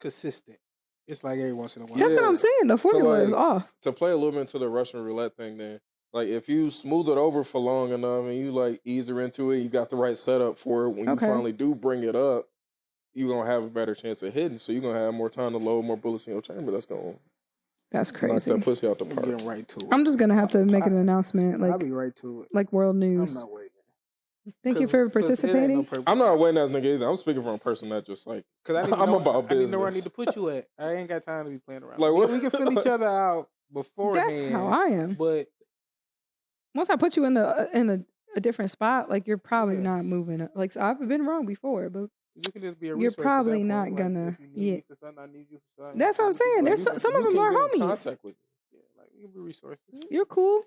consistent. It's like every once in a while. That's what I'm saying. The formula is off. To play a little bit into the Russian roulette thing, then, like, if you smooth it over for long enough and you like ease her into it, you got the right setup for it. When you finally do bring it up, you're gonna have a better chance of hitting. So you're gonna have more time to load more bullets in your chamber. That's crazy. Knock that pussy out the park. Getting right to it. I'm just gonna have to make an announcement. Like, I'll be right to it. Like world news. I'm not waiting. Thank you for participating. I'm not waiting as nigga either. I'm speaking from a person that just like, I'm about business. I need to know where I need to put you at. I ain't got time to be playing around. Like, we can fill each other out beforehand. That's how I am. But once I put you in a different spot, like, you're probably not moving up. Like, so I've been wrong before, but you can just be a you're probably not point. gonna. Like, if you need for something, I need you for something. That's what I'm saying. There's some of them are homies. Yeah, like, you can be resources. You're cool.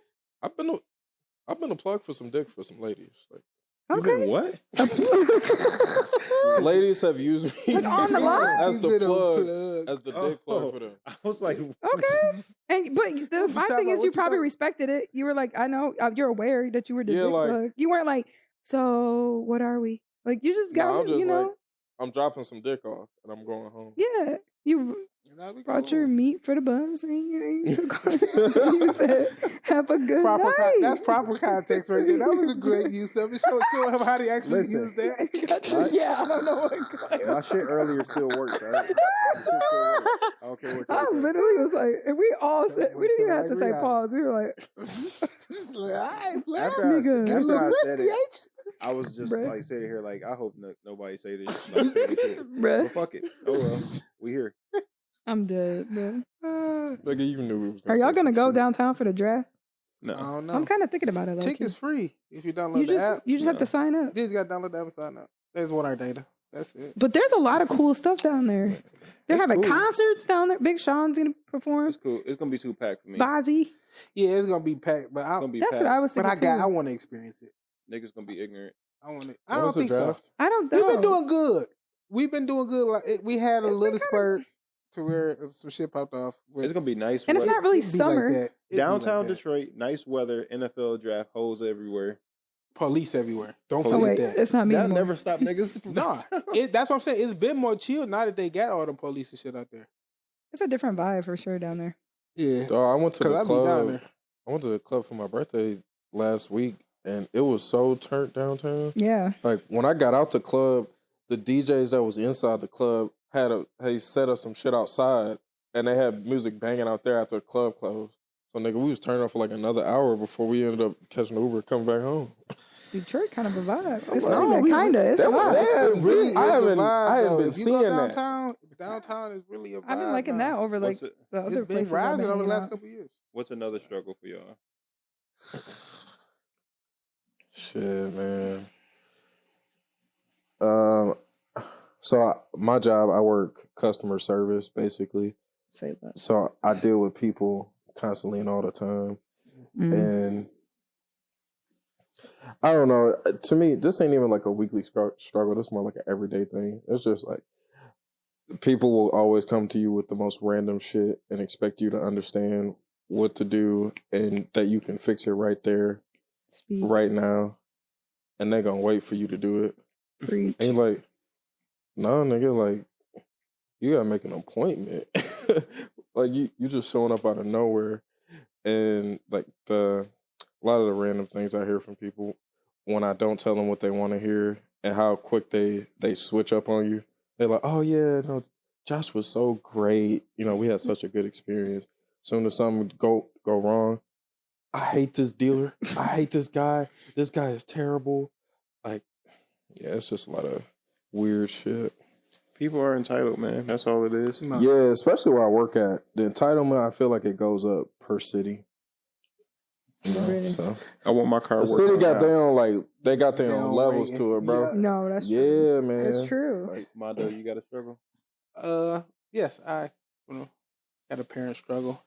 I've been a plug for some dick for some ladies. Like, okay. What? Ladies have used me like on the line as the plug, as the dick plug for them. I was like, okay. But my thing is, you probably respected it. You were like, I know you're aware that you were the dick plug. You weren't like, so what are we? Like you just got, you know. Like, I'm dropping some dick off and I'm going home. Yeah, you brought your meat for the buns and you said, "Have a good night." That's proper context right there. That was a great use of it. Show him how they actually use that. Yeah, I don't know what. My shit earlier still works, right? Shit still works. I don't care what you say. Literally was like, and we all said, we didn't even have to say pause. We were like, after I said it, I was just like sitting here like, I hope nobody say this. But fuck it. Oh well, we here. I'm dead, man. Nigga, you knew we was Are y'all gonna go downtown for the draft? No. I don't know. I'm kind of thinking about it. Tickets free if you download the app. You just have to sign up. You just got to download the app and sign up. There's one our data. That's it. But there's a lot of cool stuff down there. They're having concerts down there. Big Sean's gonna perform. It's cool. It's gonna be too packed for me. Bazzi. Yeah, it's gonna be packed. But that's what I was thinking. But I want to experience it. Niggas gonna be ignorant. I want it. I don't think so. I don't know. We've been doing good. Like, we had a little spurt to where some shit popped off. It's gonna be nice. And it's not really summer. Like Downtown Detroit, nice weather, NFL draft, hoes everywhere. Police everywhere. Don't forget that. It's not me. That'll never stop niggas. Nah, that's what I'm saying. It's been more chill now that they got all the police and shit out there. It's a different vibe for sure down there. Yeah. I went to the club. I went to the club for my birthday last week, and it was so turned downtown. Yeah. Like when I got out the club, the DJs that was inside the club had set up some shit outside, and they had music banging out there after the club closed. So nigga, we was turning up for like another hour before we ended up catching an Uber coming back home. Detroit kind of a vibe. It's not even kind of. It's a vibe. Really, I haven't been seeing that. Downtown is really a vibe. I've been liking that over like the other places. It's been rising over the last couple of years. What's another struggle for y'all? Shit, man. So my job, I work customer service basically. Say that. So I deal with people constantly and all the time, and I don't know. To me, this ain't even like a weekly struggle. This is more like an everyday thing. It's just like people will always come to you with the most random shit and expect you to understand what to do and that you can fix it right there, right now, and they're gonna wait for you to do it. Preach. And you're like, no, nigga, like you gotta make an appointment. Like you just showing up out of nowhere, and like a lot of the random things I hear from people when I don't tell them what they want to hear and how quick they switch up on you. They're like, oh yeah, no, Josh was so great. You know, we had such a good experience. Soon as something go wrong, I hate this dealer. I hate this guy. This guy is terrible. Like, yeah, it's just a lot of weird shit. People are entitled, man. That's all it is. No. Yeah, especially where I work at. The entitlement, I feel like it goes up per city. You know, really? So I want my car. The city got their own, like, they got their own levels to it, bro. Yeah. No, that's true. Yeah, man. That's true. Like, Mondo, you got a struggle? Yes, I got a parent struggle.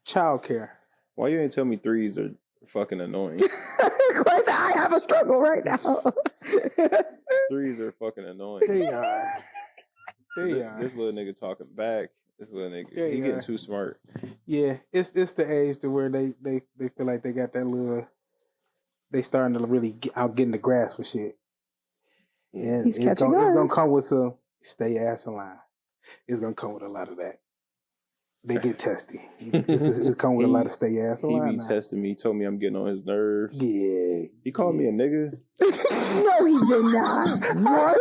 Child care. Why you ain't tell me threes are fucking annoying? I have a struggle right now. Threes are fucking annoying. They are. This little nigga talking back. This little nigga, he getting too smart. Yeah, it's the age to where they feel like they got that little. They starting to really get in the grasp for shit. And he's catching on. It's gonna come with some stay ass in line. It's gonna come with a lot of that. They get testy. It's come with a lot of stay ass in line. He be testing me. He told me I'm getting on his nerves. Yeah. He called me a nigga. No, he did not. What?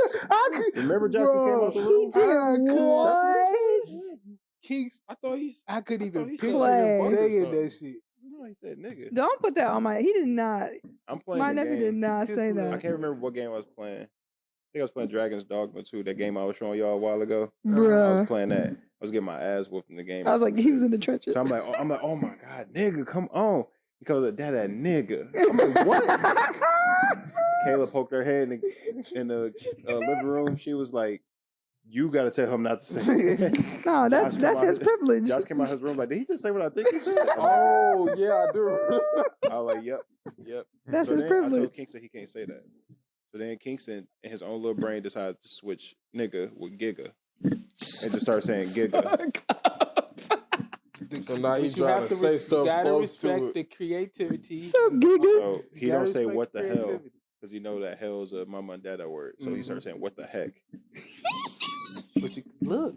Remember Jackie came out the room? He did what? I couldn't even picture Play. him saying that shit. No, he said nigga. Don't put that on my. He did not. I'm playing. My nephew did not say that. I can't remember what game I was playing. I think I was playing Dragon's Dogma 2, that game I was showing y'all a while ago. Bruh. I was playing that. I was getting my ass whooped in the game. I was like, he was in the trenches. So I'm like, oh my God, nigga, come on. Because of that nigga. I'm like, what? Kayla poked her head in the living room. She was like, You got to tell him not to say it. No, that's his privilege. Josh came out of his room like, did he just say what I think he said? Oh, yeah, I do. I was like, yep. That's so his then privilege. I told Kingston he can't say that. So then Kingston, in his own little brain, decided to switch nigga with giga. And just start saying giga. So now he's trying to say stuff close to it. You gotta respect the creativity. So giga. So he don't say respect what the hell. creativity. Because you know that hell is a mama and dada word. So he starts saying, what the heck? But you look,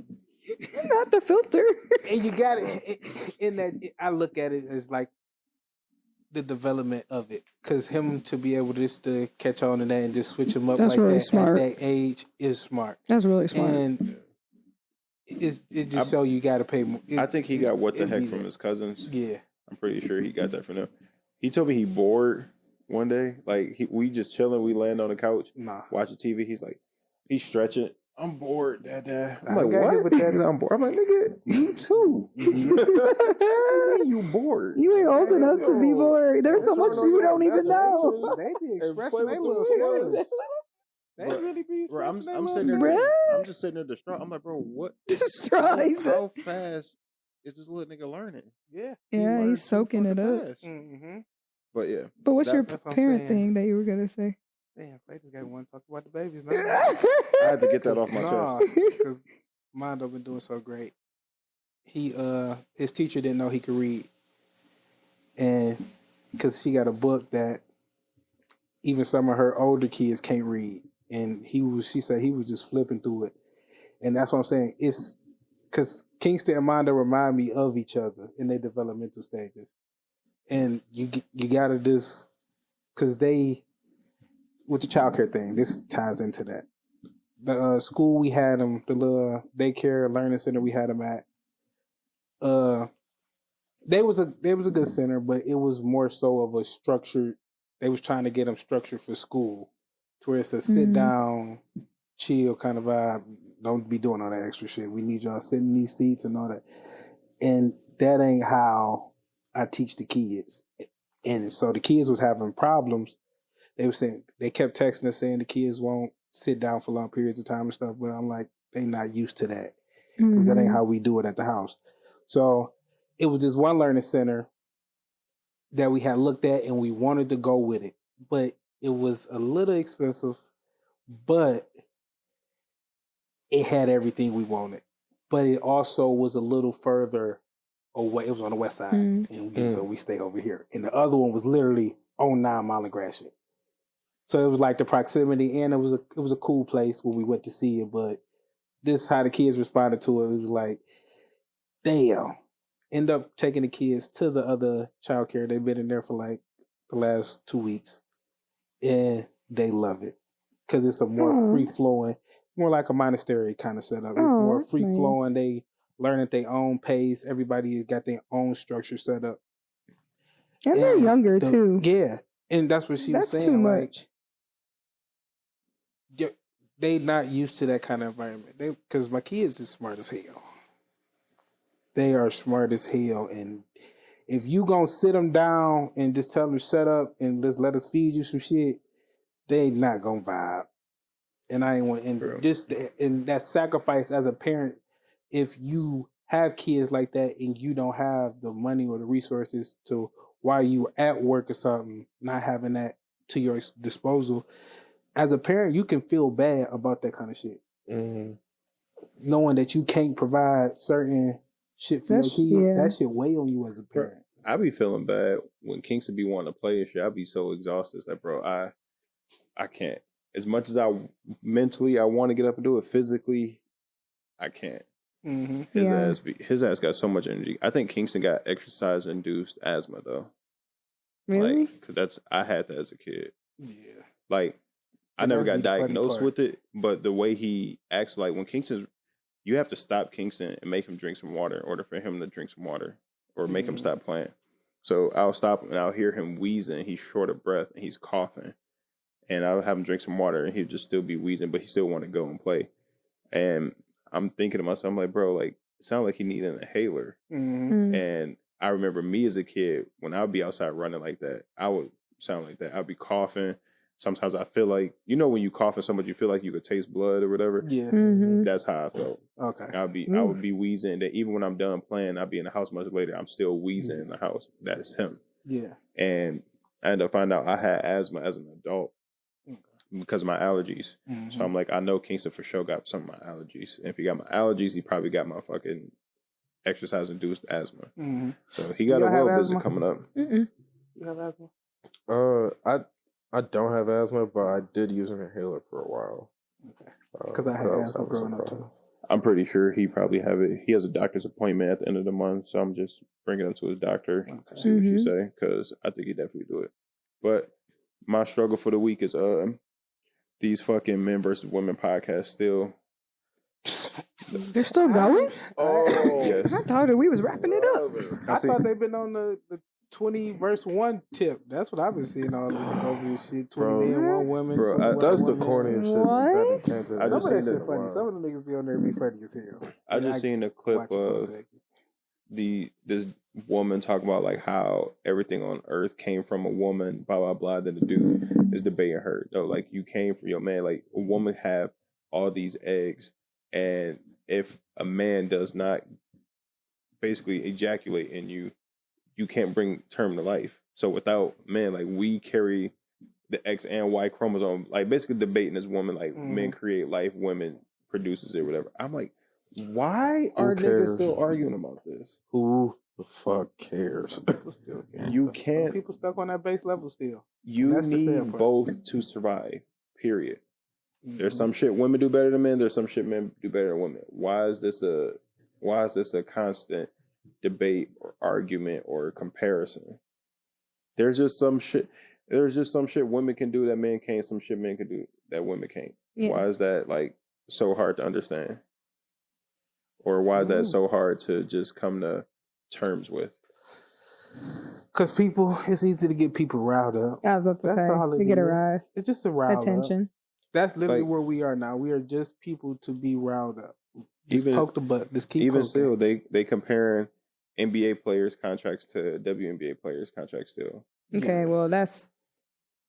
Not the filter. and you got it in that. I look at it as like the development of it, because him to be able just to catch on to that and just switch him up That's like really that smart. at that age is smart. That's really smart. And it just show you got to pay more. I think he got what the heck be from that. his cousins. Yeah. I'm pretty sure he got that from them. He told me he bored one day. Like, we just chilling. We land on the couch, Nah. watching TV. He's like, he's stretching. I'm bored, Dad. I'm I like, got hit what? with that. I'm bored. I'm like, nigga, you too. What do you mean you bored? You ain't old enough to be Yo, bored. There's so much you don't even know. They be And expressing play their with little those feelings. They Bro, really be Bro, expressing their I'm little sitting there. feelings. Bruh. I'm just sitting there distraught. I'm like, bro, what? Strides. How fast is this little nigga learning? Yeah. Yeah, learns he's too soaking it fucking up. fast. Mm-hmm. But yeah, But what's your That's what I'm parent saying. thing that you were gonna say? Damn, Clayton got one talk about the babies now. I had to get that off my chest. Because Mondo been doing so great. His teacher didn't know he could read, and because she got a book that even some of her older kids can't read, and she said he was just flipping through it, and that's what I'm saying. It's because Kingston and Mondo remind me of each other in their developmental stages, and you gotta just because they. With the childcare thing, this ties into that. The school we had them, the little daycare learning center we had them at. They was a good center, but it was more so of a structured. They was trying to get them structured for school, to where it's a sit down, chill kind of vibe. Don't be doing all that extra shit. We need y'all sitting in these seats and all that. And that ain't how I teach the kids. And so the kids was having problems. They were saying they kept texting us saying the kids won't sit down for long periods of time and stuff. But I'm like, they not used to that because that ain't how we do it at the house. So it was this one learning center that we had looked at and we wanted to go with it, but it was a little expensive, but it had everything we wanted. But it also was a little further away. It was on the west side, and so we stay over here. And the other one was literally on 9 Mile and Gratiot. So it was like the proximity, and it was a cool place when we went to see it. But this is how the kids responded to it. It was like, damn. End up taking the kids to the other childcare. They've been in there for like the last 2 weeks, and they love it because it's a more free flowing, more like a monastery kind of setup. It's more free flowing. Nice. They learn at their own pace. Everybody got their own structure set up. And they're younger too. Yeah, and that's what she was saying. Too like, much. they not used to that kind of environment. Because my kids is smart as hell. They are smart as hell, and if you gonna sit them down and just tell them to shut up and just let us feed you some shit, they not gonna vibe. And I ain't want and that sacrifice as a parent. If you have kids like that and you don't have the money or the resources to while you at work or something, not having that to your disposal, as a parent, you can feel bad about that kind of shit. Mm-hmm. Knowing that you can't provide certain shit for your kid, that shit weigh on you as a parent. I be feeling bad when Kingston be wanting to play and shit. I be so exhausted that, bro, I can't. As much as I mentally I want to get up and do it, physically, I can't. Mm-hmm. His ass got so much energy. I think Kingston got exercise induced asthma though. Really? Because I had that as a kid. Yeah. Like I never got diagnosed with it, but the way he acts, like when Kingston's, you have to stop Kingston and make him drink some water in order for him to drink some water or make him stop playing. So I'll stop and I'll hear him wheezing. He's short of breath and he's coughing. And I'll have him drink some water and he'll just still be wheezing, but he still want to go and play. And I'm thinking to myself, I'm like, bro, like, it sounds like he needs an inhaler. Mm-hmm. And I remember me as a kid, when I would be outside running like that, I would sound like that. I'd be coughing, sometimes I feel like, you know, when you cough in so much, you feel like you could taste blood or whatever. Yeah. That's how I felt. Okay. I would be wheezing. That even when I'm done playing, I'd be in the house much later. I'm still wheezing in the house. That's him. Yeah. And I ended up finding out I had asthma as an adult because of my allergies. So I'm like, I know Kingston for sure got some of my allergies. And if he got my allergies, he probably got my fucking exercise-induced asthma. So he got a well visit coming up. You have asthma? I don't have asthma, but I did use an inhaler for a while. Okay. Because I had asthma growing up too. I'm pretty sure he probably have it. He has a doctor's appointment at the end of the month, so I'm just bringing him to his doctor to see what she say, because I think he definitely do it. But my struggle for the week is these fucking men versus women podcasts still. They're still going? Oh, yes. I thought we was wrapping it up. I thought they've been on the 20 verse 1 tip. That's what I've been seeing all over this shit. 20 men, 1 woman. Bro, that's the corniest shit. What? I just seen seen that shit funny. Some of the niggas be on there and be funny as hell. I just seen a clip of this woman talking about like how everything on earth came from a woman, blah blah blah. Then the dude is debating her. Though, like, you came from your man. Like, a woman have all these eggs, and if a man does not basically ejaculate in you, you can't bring term to life. So without men, like, we carry the X and Y chromosome, like basically debating this woman, like men create life, women produces it, whatever. I'm like, why are niggas still arguing about this? Who the fuck cares? You can't. Some people stuck on that base level still. You need both to survive. Period. There's some shit women do better than men. There's some shit men do better than women. Why is this a constant debate or argument or comparison? There's just some shit women can do that men can't. Some shit men can do that women can't. Yeah. Why is that like so hard to understand? Or why is that so hard to just come to terms with? Because it's easy to get people riled up. I was about to say, to get a rise. It's just a rile attention. Up. That's literally where we are now. We are just people to be riled up. Just poke the butt. Just keep poking. Still, they comparing NBA players' contracts to WNBA players' contracts still. Okay, well, that's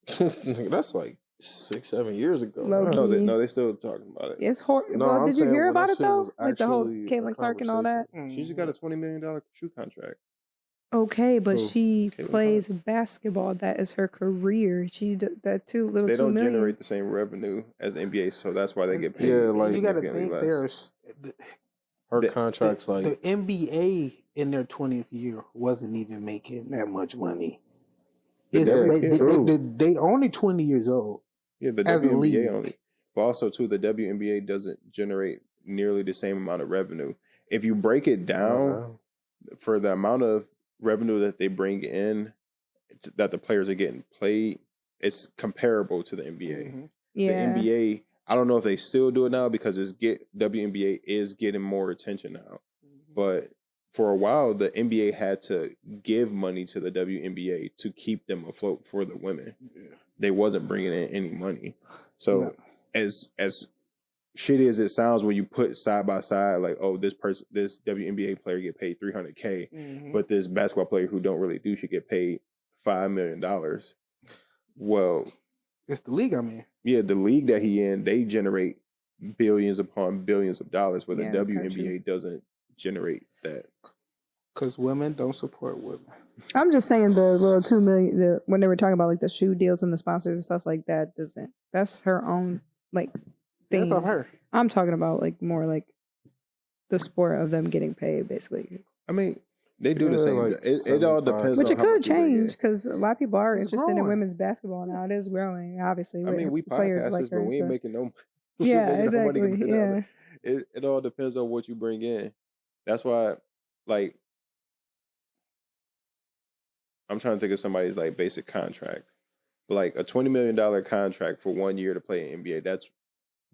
like 6-7 years ago. No, they still talking about it. It's horrible. No, well, did you hear about it though? Like the whole Caitlin Clark and all that. She just got a $20 million shoe contract. Okay, but she plays basketball. That is her career. She that too little. They don't $2 million. generate the same revenue as the NBA, so that's why they get paid. Yeah, like you got to think her contracts. Like the NBA in their 20th year wasn't even making that much money. They only 20 years old. Yeah, the WNBA only. But also, too, the WNBA doesn't generate nearly the same amount of revenue. If you break it down for the amount of revenue that they bring in, that the players are getting paid, it's comparable to the NBA. Yeah. The NBA, I don't know if they still do it now because WNBA is getting more attention now. But for a while, the NBA had to give money to the WNBA to keep them afloat for the women. Yeah. They wasn't bringing in any money. So as shitty as it sounds when you put side by side, like, oh, this WNBA player get paid $300K, but this basketball player who don't really do should get paid $5 million. Well, it's the league I'm in. Yeah, the league that he in, they generate billions upon billions of dollars, but the WNBA doesn't generate that. Because women don't support women. I'm just saying the little $2 million, when they were talking about like the shoe deals and the sponsors and stuff like that, that's her own like thing. That's off her. I'm talking about like more like the sport of them getting paid, basically. I mean, they do the same. Like it all depends. Which it could change because a lot of people are interested in women's basketball now. It is growing, obviously. I mean, we podcasters, like but we ain't making no money. Yeah, exactly. Yeah, it all depends on what you bring in. That's why, like, I'm trying to think of somebody's like basic contract. Like a $20 million contract for 1 year to play in NBA. That's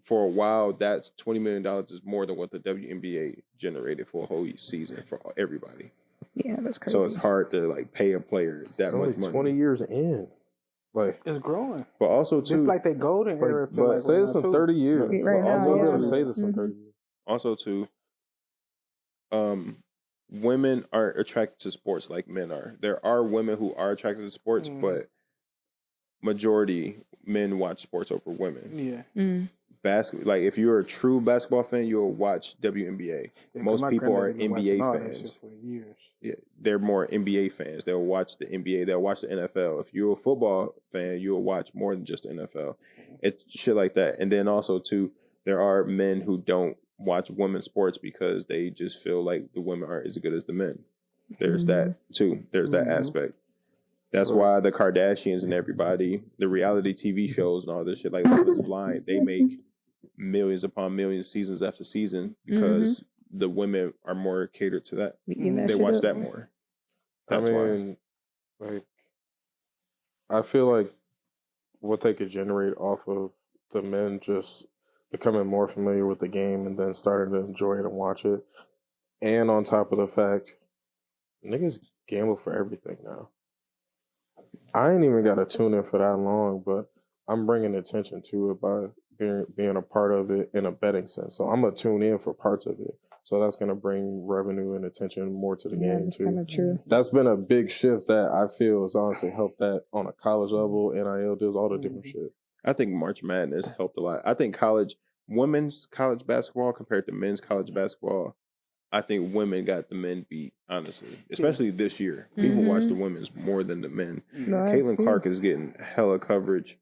for a while. That's $20 million is more than what the WNBA generated for a whole season for everybody. Yeah, that's crazy. So it's hard to like pay a player that much money. 20 years in, like it's growing. But also too, it's like the golden era. But say this in 30 years. Right now, say this in 30 years. Also too, women aren't attracted to sports like men are. There are women who are attracted to sports, but majority men watch sports over women. Yeah. Basketball, like if you're a true basketball fan, you'll watch WNBA. Yeah, Most people are NBA all fans. That shit for years. Yeah, they're more NBA fans. They'll watch the NBA. They'll watch the NFL. If you're a football fan, you'll watch more than just the NFL. It's shit like that. And then also too, there are men who don't watch women's sports because they just feel like the women aren't as good as the men. There's that too. There's that aspect. That's why the Kardashians and everybody, the reality TV shows and all this shit like Love is Blind, they make millions upon millions, seasons after season, because the women are more catered to that. They watch that more. That's why. Like, I feel like what they could generate off of the men just becoming more familiar with the game and then starting to enjoy it and watch it. And on top of the fact, niggas gamble for everything now. I ain't even got to tune in for that long, but I'm bringing attention to it by being a part of it in a betting sense. So I'm going to tune in for parts of it. So that's going to bring revenue and attention more to the game that's too. kind of true. That's been a big shift that I feel has honestly helped that on a college level, NIL deals, all the different shit. I think March Madness helped a lot. I think women's college basketball compared to men's college basketball, I think women got the men beat, honestly. Especially this year. People watch the women's more than the men. No, Caitlin Clark is getting hella coverage.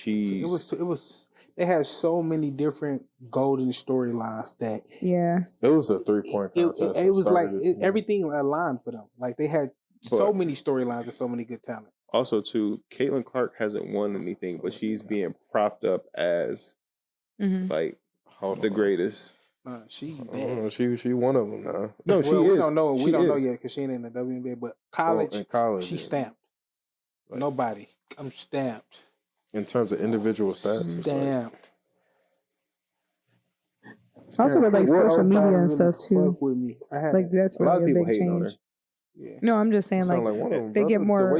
It was. They had so many different golden storylines that it was a 3-point contest. It was like everything aligned for them. Like they had so many storylines and so many good talent. Also, too, Caitlin Clark hasn't won anything, but she's being propped up as like the greatest. She one of them now. No, she is. We don't know yet because she ain't in the WNBA. But college, she stamped. Like, nobody. I'm stamped. In terms of individual stats, stamped. Also with like social media and stuff too. With me. Like that's a lot of people big hating on her. change. Yeah. No, I'm just saying like they get more.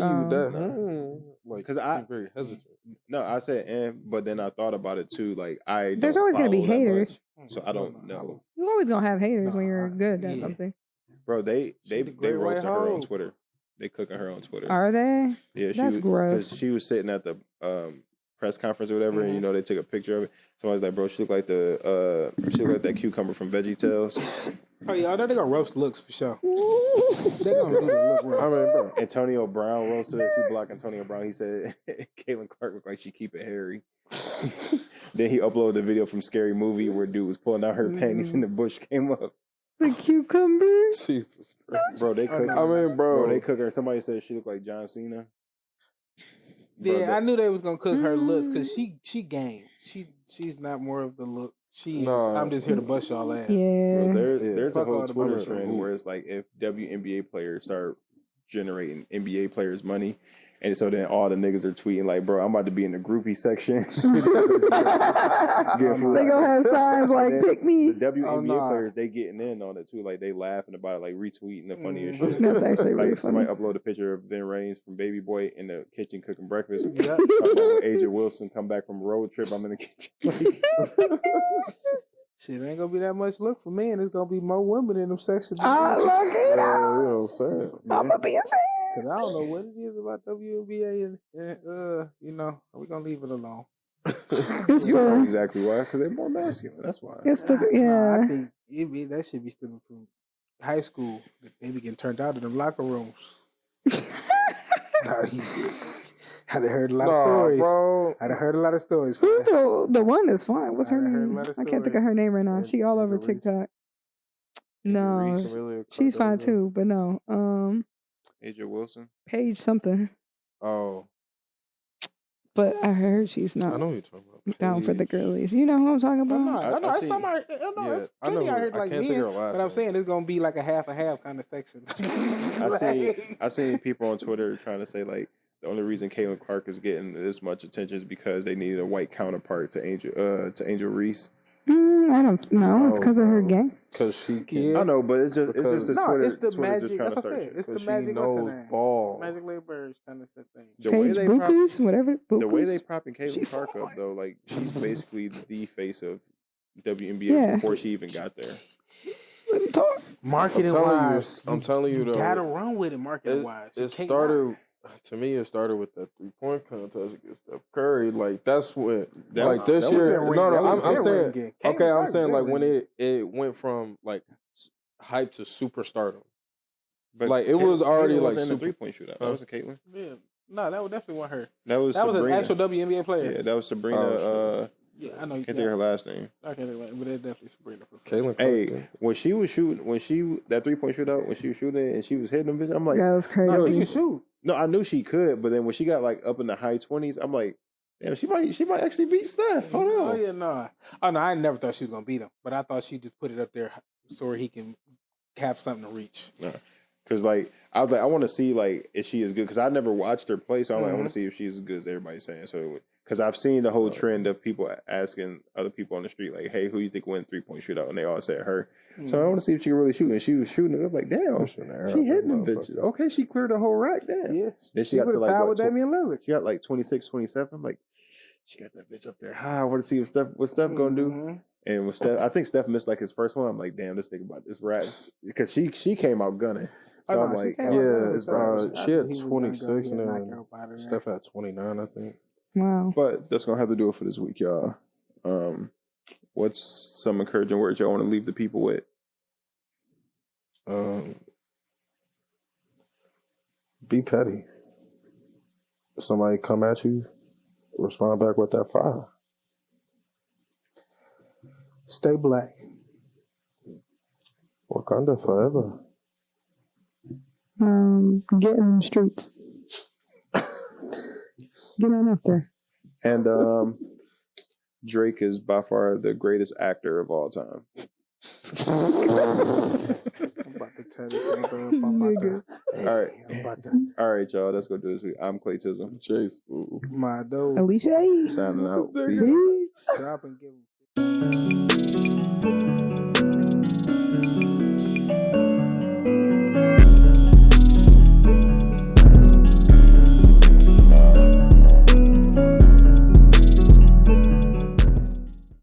Because I very hesitant. No, I said but then I thought about it too. Like there's always gonna be haters. Much, so I don't know. You always gonna have haters when you're good at something. Bro, they roasted her on Twitter. They cooking her on Twitter. Are they? Yeah, that's gross. Because she was sitting at the press conference or whatever, and they took a picture of it. Somebody's like, "Bro, she looked like that cucumber from VeggieTales." Oh yeah, they're gonna roast looks for sure. They're gonna do the look roast. I mean, bro, Antonio Brown roasted her. She blocked Antonio Brown. He said Caitlin Clark looked like she keep it hairy. Then he uploaded the video from Scary Movie where dude was pulling out her panties and the bush came up. The cucumber? Jesus Christ. Bro, they cook they cook her. Somebody said she looked like John Cena. Yeah, I knew they was gonna cook her looks because she game. She's not more of the look. I'm just here to bust y'all ass. Yeah. Bro, there's a whole Twitter trend where it's like if WNBA players start generating NBA players money, and so then all the niggas are tweeting like, "Bro, I'm about to be in the groupie section." They gonna have signs like "Pick me." The WNBA players, they getting in on it too. Like they laughing about it, like retweeting the funniest shit. That's actually really funny. Somebody upload a picture of Ben Raines from Baby Boy in the kitchen cooking breakfast. Asia Wilson come back from a road trip. I'm in the kitchen. Shit, ain't gonna be that much look for men. It's gonna be more women in them sections. I love it. You know what I'm saying? I'm gonna be a fan. Cause I don't know what it is about WNBA and we're gonna leave it alone. You know exactly why? Because they're more masculine. That's why. I think that should be stemming from high school. They be getting turned out in them locker rooms. I'd have heard a lot of stories. Bro. I'd have heard a lot of stories. Who's the one that's fine? What's her name? I can't think of her name right now. She all over TikTok. No, she's fine too, but no. Asia Wilson? Paige something. Oh. But I heard she's not. I know who you're talking about. Down for the girlies. You know who I'm talking about? I know. It's plenty out here like men. But I'm saying it's gonna be like a half kind of section. I seen people on Twitter trying to say like the only reason Caitlin Clark is getting this much attention is because they needed a white counterpart to Angel Reese. I don't know. It's because of her game. Because she can. I know, but it's just the Twitter. It's the Twitter magic. just trying to That's start what I shit. said. It's the She magic. knows ball. Magic Lady Bird kind of thing. Paige Bukus, whatever. The way they propping Caitlin Clark up though, like she's basically the face of WNBA before she even got there. Marketing wise, I'm telling you though, gotta run with it. Marketing wise, it started to me, it started with that 3-point contest against Steph Curry. Like that's when, That like was- this that was year. their ring. No, That was I'm their saying, ring. okay, I'm saying like Their when ring. it went from like hype to superstardom. But Like, it was already, Caitlyn like, was in super- the 3-point shootout. Huh? That wasn't Caitlyn. Yeah. No, that would definitely wasn't her. That was That was Sabrina. an actual WNBA player. Yeah, that was Sabrina. Oh, Yeah, I know. Can't think of her last name. I can't think of it, but it's definitely Sabrina. Caitlyn Hey, Clark. when she was shooting, that 3-point shootout, when she was shooting and she was hitting them, bitch, I'm like, That was crazy. No, she can shoot. no, I knew she could, but then when she got like up in the high 20s, I'm like, damn, she might actually beat Steph. Hold Oh on. yeah, no. Oh no, I never thought she was gonna beat him, but I thought she just put it up there so he can have something to reach. Because like I was like, I want to see like if she is good because I never watched her play, so I'm like, I want to see if she's as good as everybody's saying. So because I've seen the whole trend of people asking other people on the street like, hey, who you think won 3-point shootout, and they all said her. So I want to see if she can really shoot, and she was shooting it. I'm like, damn, she hitting them bitches. Okay, she cleared the whole rack. Damn. Yeah, Then she got to like tied what, with Damian Lillard. she got like 26, 27. I'm like, she got that bitch up there high. I want to see what Steph gonna do. Mm-hmm. And with Steph, I think Steph missed like his first one. I'm like, damn, this nigga about this rat because she came out gunning. So Oh, I'm no, she like, came out Yeah, gunning. she had I think he was 26 gonna and go then get a knockout out of there. Steph had 29, I think. Wow. but that's gonna have to do it for this week, y'all. What's some encouraging words y'all want to leave the people with? Be petty. If somebody come at you, respond back with that fire. Stay black. Wakanda forever. Get in the streets. Get on up there. And Drake is by far the greatest actor of all time. I'm about to tell this nigga. All right, y'all. Let's go do this week. I'm Clay Tism. Chase. My dude. Alisha. Signing out. Peace. Drop and give him.